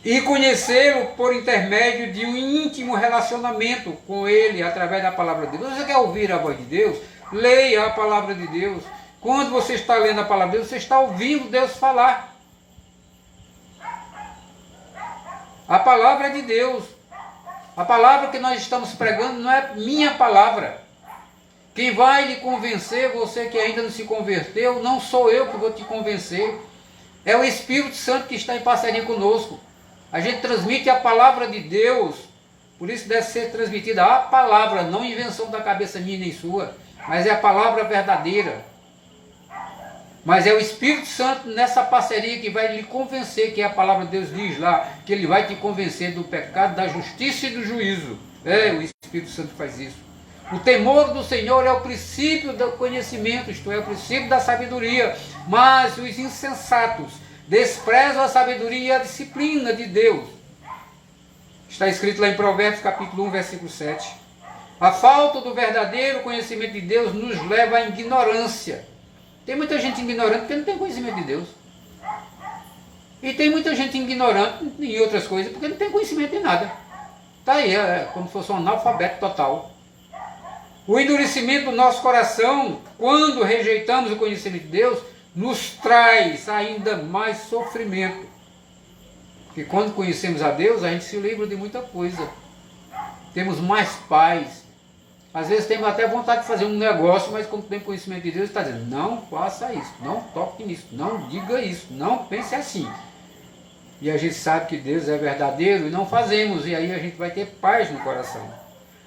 Speaker 2: E conhecê-lo por intermédio de um íntimo relacionamento com Ele, através da palavra de Deus. Você quer ouvir a voz de Deus? Leia a palavra de Deus. Quando você está lendo a palavra de Deus, você está ouvindo Deus falar. A palavra é de Deus. A palavra que nós estamos pregando não é minha palavra. Quem vai lhe convencer, você que ainda não se converteu, não sou eu que vou te convencer. É o Espírito Santo que está em parceria conosco. A gente transmite a palavra de Deus, por isso deve ser transmitida a palavra, não invenção da cabeça minha nem sua, mas é a palavra verdadeira. Mas é o Espírito Santo nessa parceria que vai lhe convencer, que a palavra de Deus diz lá, que ele vai te convencer do pecado, da justiça e do juízo. É, o Espírito Santo faz isso. O temor do Senhor é o princípio do conhecimento, isto é, o princípio da sabedoria. Mas os insensatos desprezam a sabedoria e a disciplina de Deus. Está escrito lá em Provérbios capítulo 1, versículo 7. A falta do verdadeiro conhecimento de Deus nos leva à ignorância. Tem muita gente ignorante porque não tem conhecimento de Deus. E tem muita gente ignorante em outras coisas porque não tem conhecimento de nada. Está aí, é como se fosse um analfabeto total. O endurecimento do nosso coração, quando rejeitamos o conhecimento de Deus, nos traz ainda mais sofrimento. Porque quando conhecemos a Deus, a gente se livra de muita coisa. Temos mais paz. Às vezes temos até vontade de fazer um negócio, mas quando tem conhecimento de Deus, está dizendo, não faça isso, não toque nisso, não diga isso, não pense assim. E a gente sabe que Deus é verdadeiro e não fazemos, e aí a gente vai ter paz no coração.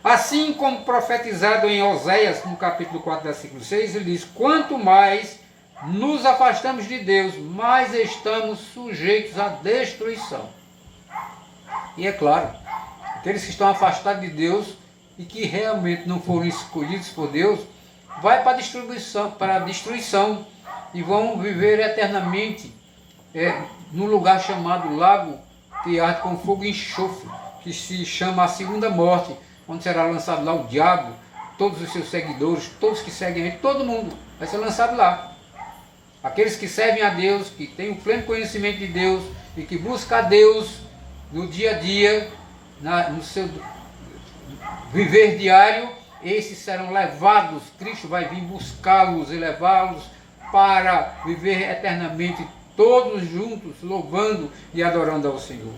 Speaker 2: Assim como profetizado em Oséias, no capítulo 4, versículo 6, ele diz, quanto mais nos afastamos de Deus, mais estamos sujeitos à destruição. E é claro, aqueles que estão afastados de Deus e que realmente não foram escolhidos por Deus, vai para a destruição e vão viver eternamente num lugar chamado lago que arde com fogo e enxofre, que se chama a segunda morte, onde será lançado lá o diabo, todos os seus seguidores, todos que seguem ele, todo mundo vai ser lançado lá. Aqueles que servem a Deus, que têm o pleno conhecimento de Deus e que buscam a Deus no dia a dia, no seu viver diário, esses serão levados, Cristo vai vir buscá-los e levá-los para viver eternamente, todos juntos, louvando e adorando ao Senhor.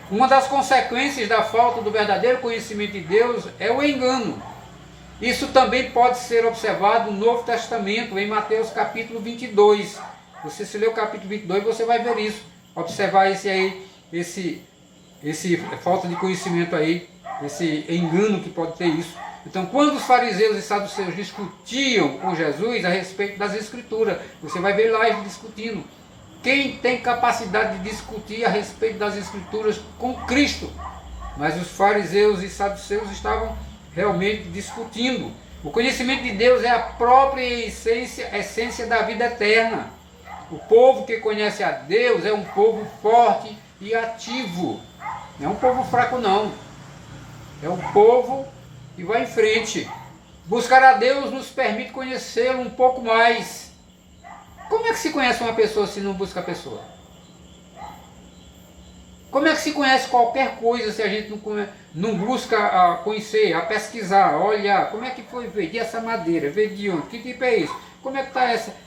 Speaker 2: Uma das consequências da falta do verdadeiro conhecimento de Deus é o engano. Isso também pode ser observado no Novo Testamento, em Mateus capítulo 22. Você se ler o capítulo 22, você vai ver isso. Observar esse falta de conhecimento aí, esse engano que pode ter isso. Então, quando os fariseus e saduceus discutiam com Jesus a respeito das Escrituras, você vai ver lá eles discutindo. quem tem capacidade de discutir a respeito das Escrituras com Cristo. Mas os fariseus e saduceus estavam realmente discutindo. O conhecimento de Deus é a própria essência da vida eterna. O povo que conhece a Deus é um povo forte e ativo. Não é um povo fraco, não. É um povo que vai em frente. Buscar a Deus nos permite conhecê-lo um pouco mais. Como é que se conhece uma pessoa se não busca a pessoa? Como é que se conhece qualquer coisa se a gente não busca conhecer, a pesquisar, a olhar? Como é que foi ver de essa madeira? Ver de onde? Que tipo é isso? Como é que está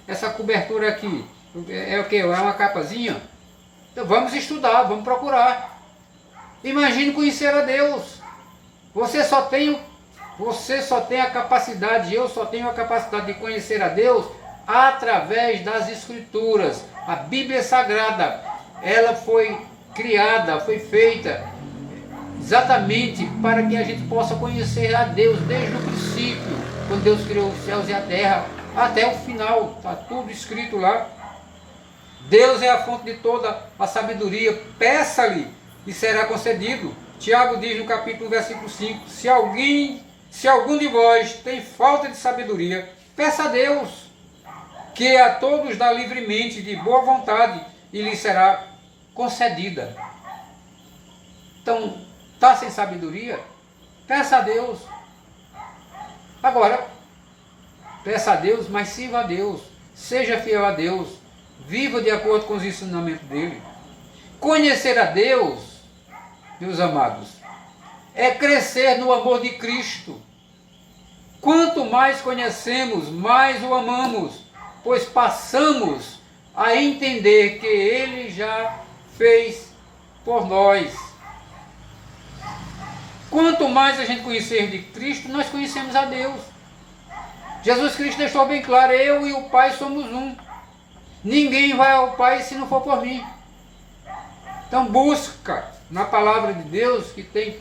Speaker 2: essa cobertura aqui? É o quê? É uma capazinha? Então vamos estudar, vamos procurar. Imagine conhecer a Deus. Você só tem a capacidade, eu só tenho a capacidade de conhecer a Deus através das Escrituras. A Bíblia Sagrada, ela foi criada, foi feita exatamente para que a gente possa conhecer a Deus desde o princípio, quando Deus criou os céus e a terra, até o final. Está tudo escrito lá. Deus é a fonte de toda a sabedoria. Peça-lhe e será concedido. Tiago diz no capítulo 1, versículo 5, se algum de vós tem falta de sabedoria, peça a Deus, que a todos dá livremente, de boa vontade, e lhe será concedida. Então, está sem sabedoria? Peça a Deus. Agora, peça a Deus, mas sirva a Deus. Seja fiel a Deus. Viva de acordo com os ensinamentos dele. Conhecer a Deus, meus amados, é crescer no amor de Cristo. Quanto mais conhecemos, mais o amamos, pois passamos a entender que Ele já fez por nós. Quanto mais a gente conhecer de Cristo, nós conhecemos a Deus. Jesus Cristo deixou bem claro, eu e o Pai somos um. Ninguém vai ao Pai se não for por mim. Então busca na palavra de Deus, que tem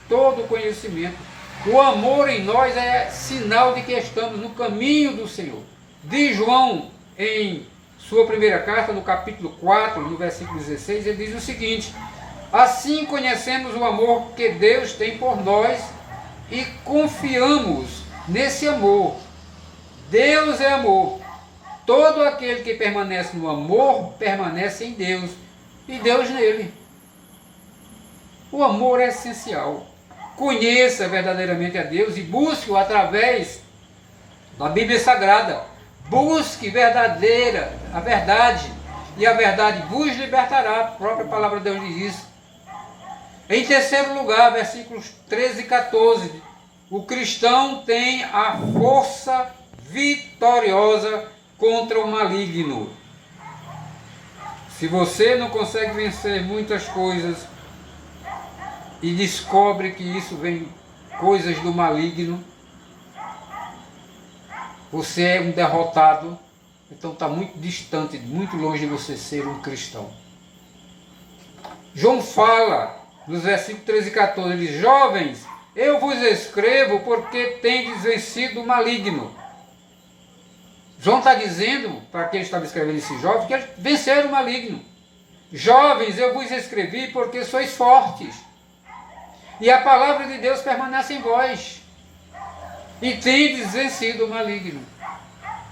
Speaker 2: todo o conhecimento. O amor em nós é sinal de que estamos no caminho do Senhor. Diz João em sua primeira carta, no capítulo 4, no versículo 16, ele diz o seguinte: assim conhecemos o amor que Deus tem por nós e confiamos nesse amor. Deus é amor. Todo aquele que permanece no amor, permanece em Deus e Deus nele. O amor é essencial. Conheça verdadeiramente a Deus e busque-o através da Bíblia Sagrada. Busque a verdade, e a verdade vos libertará. A própria palavra de Deus diz isso. Em terceiro lugar, versículos 13 e 14, o cristão tem a força vitoriosa contra o maligno. Se você não consegue vencer muitas coisas e descobre que isso vem coisas do maligno, você é um derrotado, então está muito distante, muito longe de você ser um cristão. João fala, nos versículos 13 e 14, ele diz: jovens, eu vos escrevo porque tendes vencido o maligno. João está dizendo, para quem estava escrevendo esses jovens, que eles venceram o maligno. Jovens, eu vos escrevi porque sois fortes, e a palavra de Deus permanece em vós, e tendes vencido o maligno.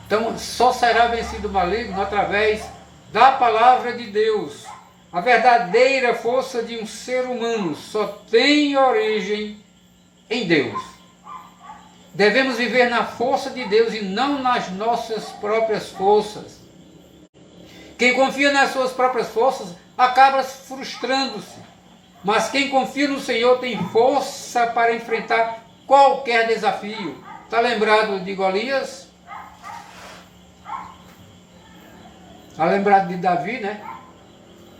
Speaker 2: Então, só será vencido o maligno através da palavra de Deus. A verdadeira força de um ser humano só tem origem em Deus. Devemos viver na força de Deus e não nas nossas próprias forças. Quem confia nas suas próprias forças acaba frustrando-se. Mas quem confia no Senhor tem força para enfrentar qualquer desafio. Está lembrado de Golias? Está lembrado de Davi, né?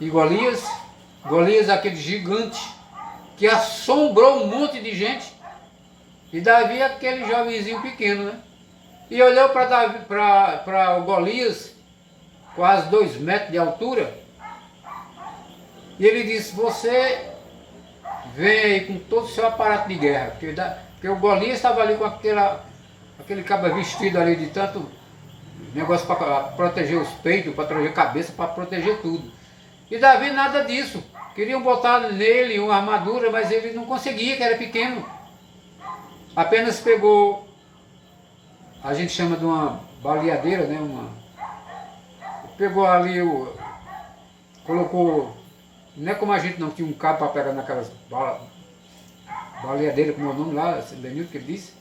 Speaker 2: E Golias? Golias, aquele gigante que assombrou um monte de gente. E Davi, aquele jovenzinho pequeno, né? E olhou para o Golias, quase 2 metros de altura. E ele disse: você vem aí com todo o seu aparato de guerra. Porque o Golias estava ali com aquele cabo vestido ali de tanto negócio para proteger os peitos, para proteger a cabeça, para proteger tudo. E Davi nada disso. Queriam botar nele uma armadura, mas ele não conseguia, que era pequeno. Apenas pegou, a gente chama de uma baleadeira, né? Pegou ali, colocou, não é como a gente não tinha um cabo para pegar naquelas baleadeiras, como é o nome lá, Danilo que ele disse?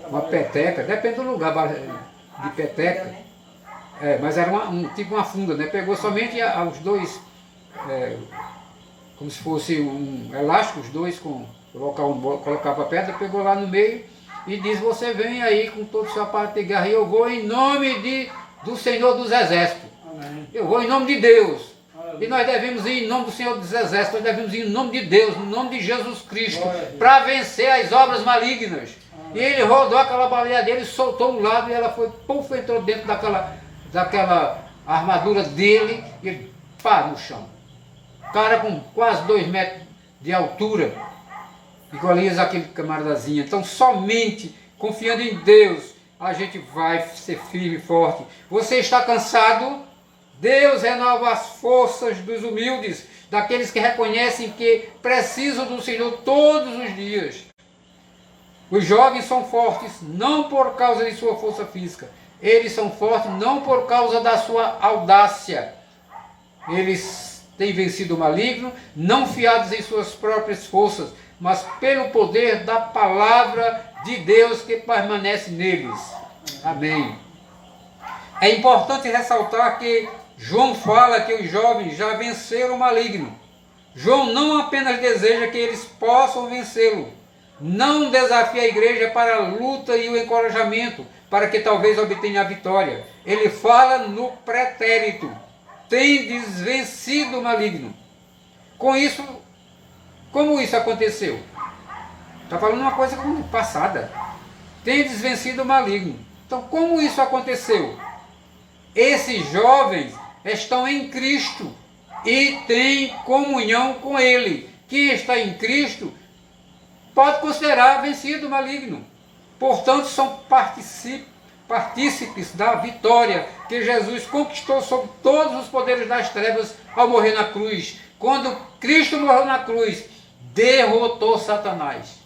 Speaker 2: Uma peteca, depende do lugar de peteca. Mas era tipo uma funda, né? Pegou somente os dois, como se fosse um elástico, os dois com colocava perto, pegou lá no meio e diz: você vem aí com todo o seu aparato de guerra e eu vou em nome do Senhor dos Exércitos. Amém. Eu vou em nome de Deus. E nós devemos ir em nome do Senhor dos Exércitos, nós devemos ir em nome de Deus, no nome de Jesus Cristo, para vencer as obras malignas. E ele rodou aquela baleia dele, soltou um lado e ela foi, puf, entrou dentro daquela armadura dele e ele pá no chão. Cara com quase 2 metros de altura, igualias aquele camaradazinho. Então somente confiando em Deus a gente vai ser firme e forte. Você está cansado? Deus renova as forças dos humildes, daqueles que reconhecem que precisam do Senhor todos os dias. Os jovens são fortes não por causa de sua força física, eles são fortes não por causa da sua audácia. Eles têm vencido o maligno, não fiados em suas próprias forças, mas pelo poder da palavra de Deus que permanece neles. Amém. É importante ressaltar que João fala que os jovens já venceram o maligno. João não apenas deseja que eles possam vencê-lo, não desafia a igreja para a luta e o encorajamento, para que talvez obtenha a vitória. Ele fala no pretérito: tendes vencido o maligno. Com isso, como isso aconteceu? Está falando uma coisa passada. Tendes vencido o maligno. Então, como isso aconteceu? Esses jovens estão em Cristo e têm comunhão com Ele. Quem está em Cristo pode considerar vencido o maligno. Portanto, são partícipes da vitória que Jesus conquistou sobre todos os poderes das trevas ao morrer na cruz. Quando Cristo morreu na cruz, derrotou Satanás.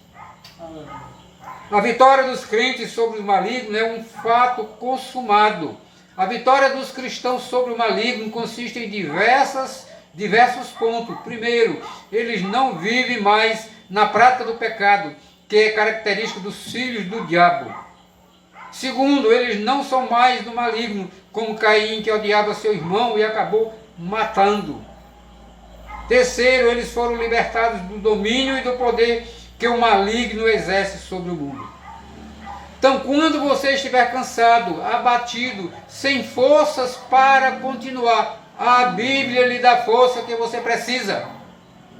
Speaker 2: A vitória dos crentes sobre o maligno é um fato consumado. A vitória dos cristãos sobre o maligno consiste em diversos pontos. Primeiro, eles não vivem mais na prática do pecado, que é característica dos filhos do diabo. Segundo, eles não são mais do maligno, como Caim, que odiava seu irmão e acabou matando. Terceiro, eles foram libertados do domínio e do poder que o maligno exerce sobre o mundo. Então, quando você estiver cansado, abatido, sem forças para continuar, a Bíblia lhe dá força que você precisa.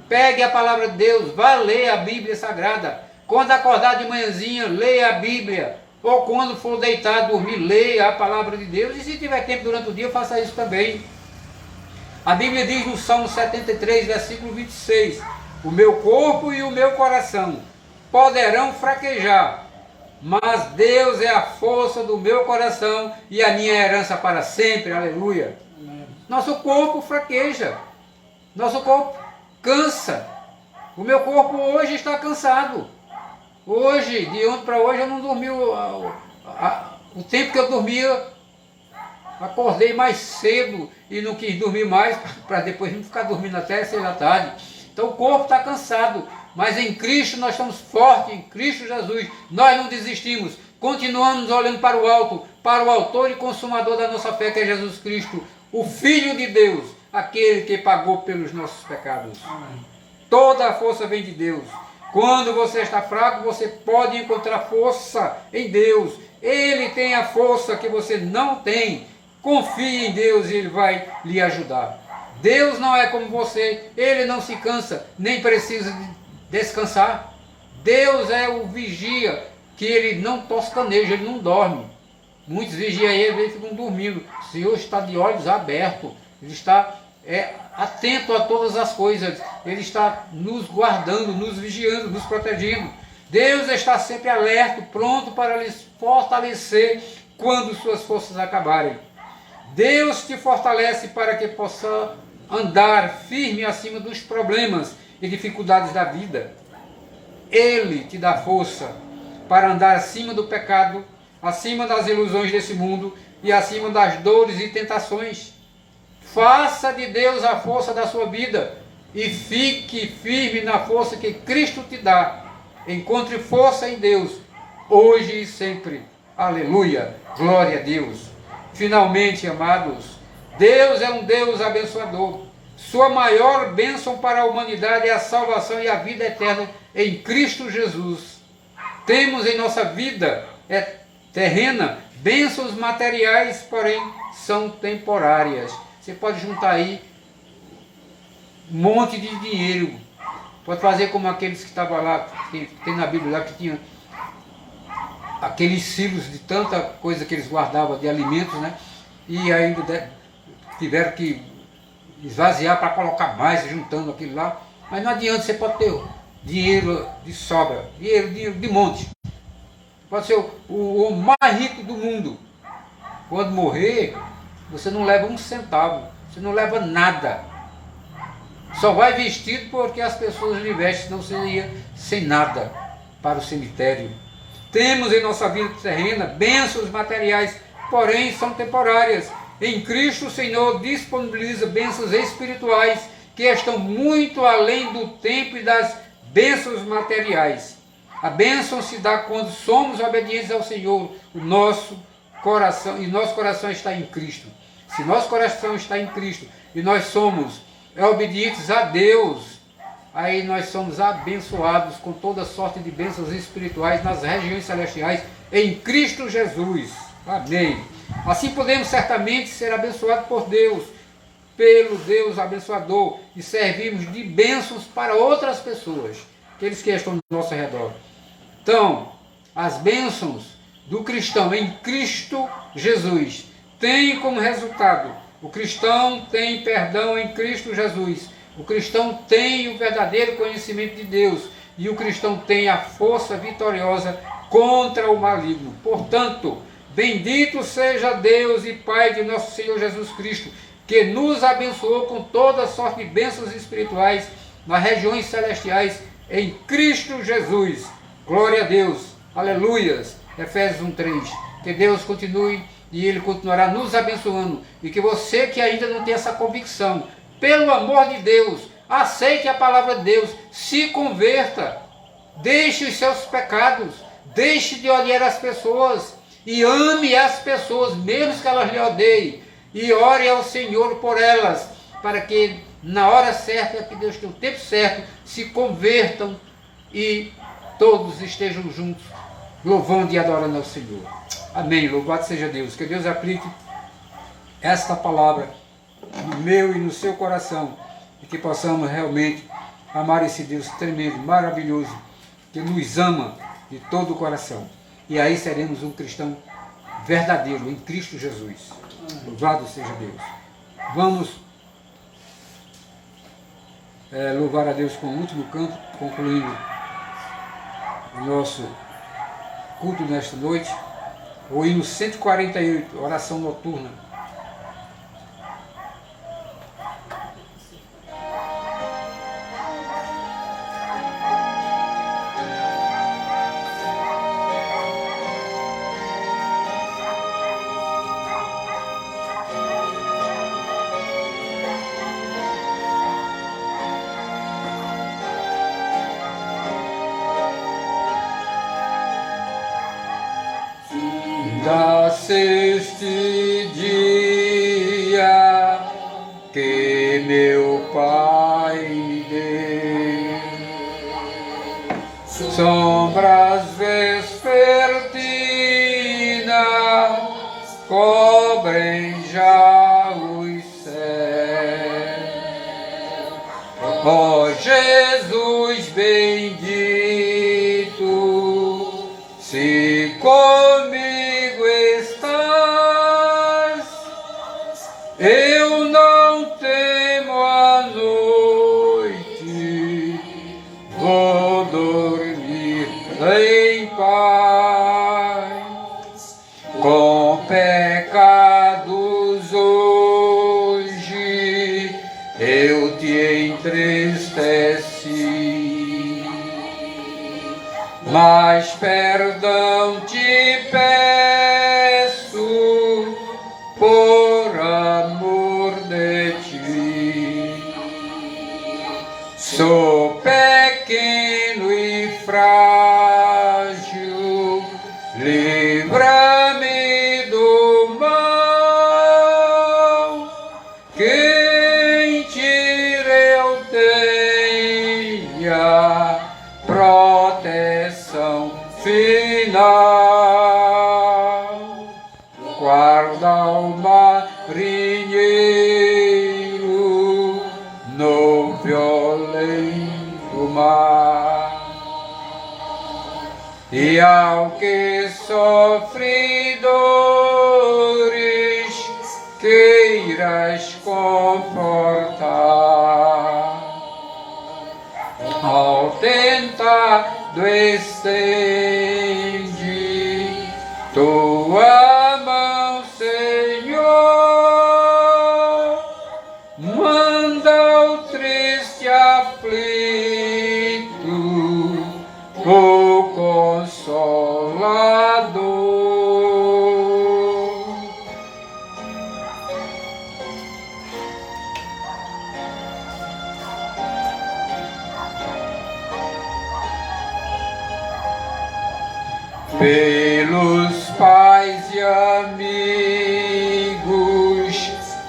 Speaker 2: Pegue a palavra de Deus, vá ler a Bíblia Sagrada. Quando acordar de manhãzinha, leia a Bíblia. Ou quando for deitar, dormir, leia a palavra de Deus. E se tiver tempo durante o dia, faça isso também. A Bíblia diz no Salmo 73, versículo 26, o meu corpo e o meu coração poderão fraquejar, mas Deus é a força do meu coração e a minha herança para sempre. Aleluia. Amém. Nosso corpo fraqueja, nosso corpo cansa. O meu corpo hoje está cansado. Hoje, de ontem para hoje, eu não dormi o tempo que eu dormia. Acordei mais cedo e não quis dormir mais, para depois não ficar dormindo até 6 da tarde. Então o corpo está cansado, mas em Cristo nós estamos fortes, em Cristo Jesus. Nós não desistimos, continuamos olhando para o alto, para o autor e consumador da nossa fé, que é Jesus Cristo, o Filho de Deus, aquele que pagou pelos nossos pecados. Amém. Toda a força vem de Deus. Quando você está fraco, você pode encontrar força em Deus. Ele tem a força que você não tem. Confie em Deus e Ele vai lhe ajudar. Deus não é como você, Ele não se cansa, nem precisa descansar. Deus é o vigia, que Ele não toscaneja, Ele não dorme. Muitos vigiam Ele, eles ficam dormindo. O Senhor está de olhos abertos, Ele está atento a todas as coisas, Ele está nos guardando, nos vigiando, nos protegendo. Deus está sempre alerta, pronto para lhes fortalecer quando suas forças acabarem. Deus te fortalece para que possa andar firme acima dos problemas e dificuldades da vida. Ele te dá força para andar acima do pecado, acima das ilusões desse mundo e acima das dores e tentações. Faça de Deus a força da sua vida e fique firme na força que Cristo te dá. Encontre força em Deus, hoje e sempre. Aleluia! Glória a Deus! Finalmente, amados, Deus é um Deus abençoador. Sua maior bênção para a humanidade é a salvação e a vida eterna em Cristo Jesus. Temos em nossa vida terrena bênçãos materiais, porém são temporárias. Você pode juntar aí um monte de dinheiro. Pode fazer como aqueles que estavam lá, que tem na Bíblia lá, que tinha aqueles silos de tanta coisa que eles guardavam de alimentos, né? E ainda tiveram que esvaziar para colocar mais, juntando aquilo lá. Mas não adianta, você pode ter dinheiro de sobra, dinheiro de monte. Pode ser o mais rico do mundo. Quando morrer, você não leva um centavo, você não leva nada. Só vai vestido porque as pessoas lhe vestem, senão você ia sem nada para o cemitério. Temos em nossa vida terrena bênçãos materiais, porém são temporárias. Em Cristo o Senhor disponibiliza bênçãos espirituais que estão muito além do tempo e das bênçãos materiais. A bênção se dá quando somos obedientes ao Senhor, o nosso coração, e nosso coração está em Cristo. Se nosso coração está em Cristo e nós somos obedientes a Deus, aí nós somos abençoados com toda sorte de bênçãos espirituais nas regiões celestiais em Cristo Jesus. Amém. Assim podemos certamente ser abençoados por Deus, pelo Deus abençoador, e servimos de bênçãos para outras pessoas, aqueles que estão ao nosso redor. Então, as bênçãos do cristão em Cristo Jesus têm como resultado: o cristão tem perdão em Cristo Jesus, o cristão tem o verdadeiro conhecimento de Deus e o cristão tem a força vitoriosa contra o maligno. Portanto, bendito seja Deus e Pai de nosso Senhor Jesus Cristo, que nos abençoou com toda sorte de bênçãos espirituais nas regiões celestiais em Cristo Jesus. Glória a Deus. Aleluias. Efésios 1:3. Que Deus continue e Ele continuará nos abençoando. E que você que ainda não tem essa convicção, pelo amor de Deus, aceite a palavra de Deus, se converta, deixe os seus pecados, deixe de odiar as pessoas e ame as pessoas, mesmo que elas lhe odeiem, e ore ao Senhor por elas, para que na hora certa, que Deus tem o tempo certo, se convertam e todos estejam juntos, louvando e adorando ao Senhor. Amém. Louvado seja Deus. Que Deus aplique esta palavra no meu e no seu coração, e que possamos realmente amar esse Deus tremendo, maravilhoso, que nos ama de todo o coração. E aí seremos um cristão verdadeiro em Cristo Jesus. Louvado seja Deus. Vamos louvar a Deus com o último canto, concluindo o nosso culto nesta noite. O hino 148, oração noturna. Este dia que meu Pai me deu, sombras vespertinas cobrem já os céus. Ó Jesus bendito, se comigo eu não temo a noite, vou dormir em paz. Com mas perdão te peço por amor de ti. Sou pequeno e frágil, livra-me do mal. Quem tire eu tenha proteção final. Guarda o marinheiro no violento mar, e ao que sofre dores queiras confortar. Ao tentado estende tua mão, Senhor, manda o triste aflito o Consolador. Pelos pais e amigos,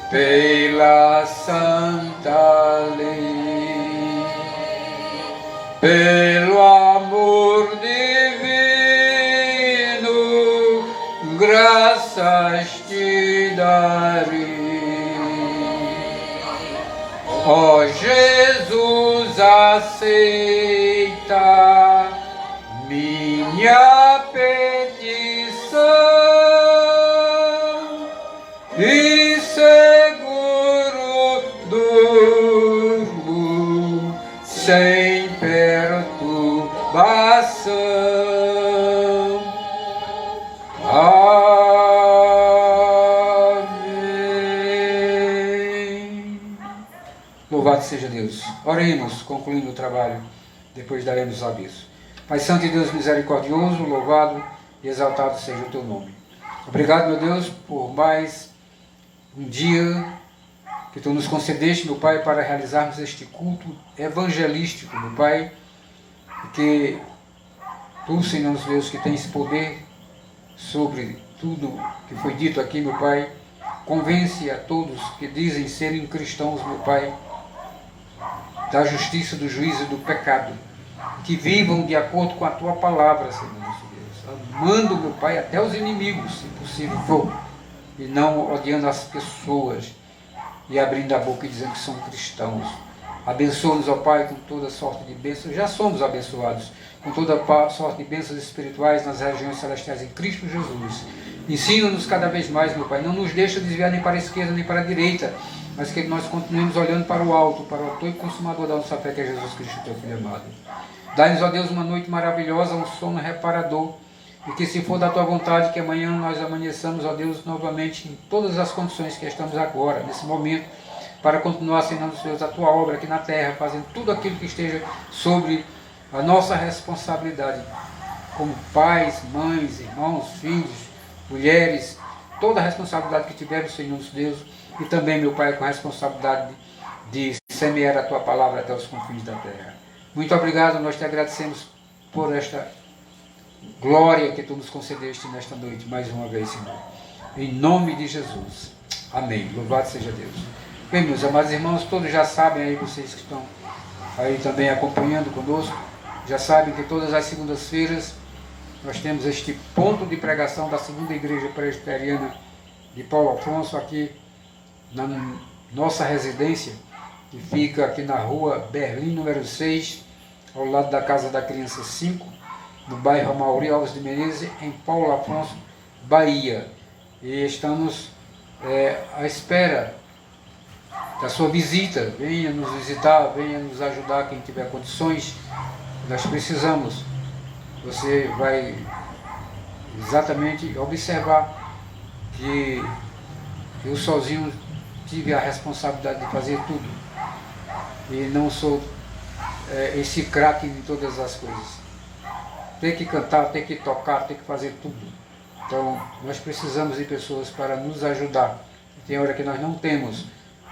Speaker 2: pela santa lei, pelo amor divino, graças te darei. Ó Jesus, aceita minha petição e seguro durmo sem perturbação. Amém. Louvado seja Deus. Oremos, concluindo o trabalho, depois daremos o aviso. Pai Santo e Deus misericordioso, louvado e exaltado seja o teu nome. Obrigado, meu Deus, por mais um dia que tu nos concedeste, meu Pai, para realizarmos este culto evangelístico, meu Pai, que tu, Senhor Deus, que tens poder sobre tudo que foi dito aqui, meu Pai, convence a todos que dizem serem cristãos, meu Pai, da justiça, do juízo e do pecado, que vivam de acordo com a tua palavra, Senhor nosso Deus, amando, meu Pai, até os inimigos, se possível for, e não odiando as pessoas e abrindo a boca e dizendo que são cristãos. Abençoa-nos, ó Pai, com toda sorte de bênçãos. Já somos abençoados com toda sorte de bênçãos espirituais nas regiões celestiais em Cristo Jesus. Ensina-nos cada vez mais, meu Pai, não nos deixa desviar nem para a esquerda nem para a direita, mas que nós continuemos olhando para o alto, para o autor e consumador da nossa fé, que é Jesus Cristo, teu Filho amado. Dá-nos, ó Deus, uma noite maravilhosa, um sono reparador, e que, se for da tua vontade, que amanhã nós amanheçamos, ó Deus, novamente em todas as condições que estamos agora, nesse momento, para continuar, Senhor Deus, a tua obra aqui na terra, fazendo tudo aquilo que esteja sobre a nossa responsabilidade, como pais, mães, irmãos, filhos, mulheres, toda a responsabilidade que tivermos, Senhor Deus, e também, meu Pai, com a responsabilidade de semear a tua palavra até os confins da terra. Muito obrigado, nós te agradecemos por esta glória que tu nos concedeste nesta noite, mais uma vez, Senhor. Em nome de Jesus. Amém. Louvado seja Deus. Bem, meus amados irmãos, todos já sabem aí, vocês que estão aí também acompanhando conosco, já sabem que todas as segundas-feiras nós temos este ponto de pregação da segunda igreja presbiteriana de Paulo Afonso, aqui na nossa residência, que fica aqui na rua Berlim, número 6, ao lado da Casa da Criança 5, no bairro Amaury Alves de Menezes, em Paulo Afonso, Bahia. E estamos à espera da sua visita. Venha nos visitar, venha nos ajudar, quem tiver condições. Nós precisamos. Você vai exatamente observar que eu sozinho tive a responsabilidade de fazer tudo. E não sou esse craque em todas as coisas. tem que cantar, tem que tocar, tem que fazer tudo. Então, nós precisamos de pessoas para nos ajudar. Tem hora que nós não temos.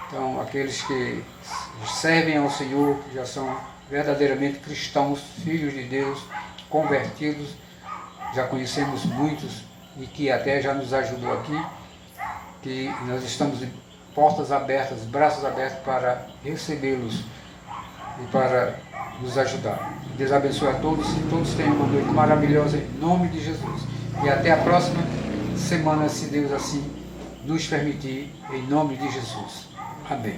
Speaker 2: Então, aqueles que servem ao Senhor, que já são verdadeiramente cristãos, filhos de Deus, convertidos, já conhecemos muitos e que até já nos ajudou aqui, que nós estamos de portas abertas, braços abertos para recebê-los e para nos ajudar. Deus abençoe a todos e todos tenham uma noite maravilhosa em nome de Jesus. E até a próxima semana, se Deus assim nos permitir, em nome de Jesus. Amém.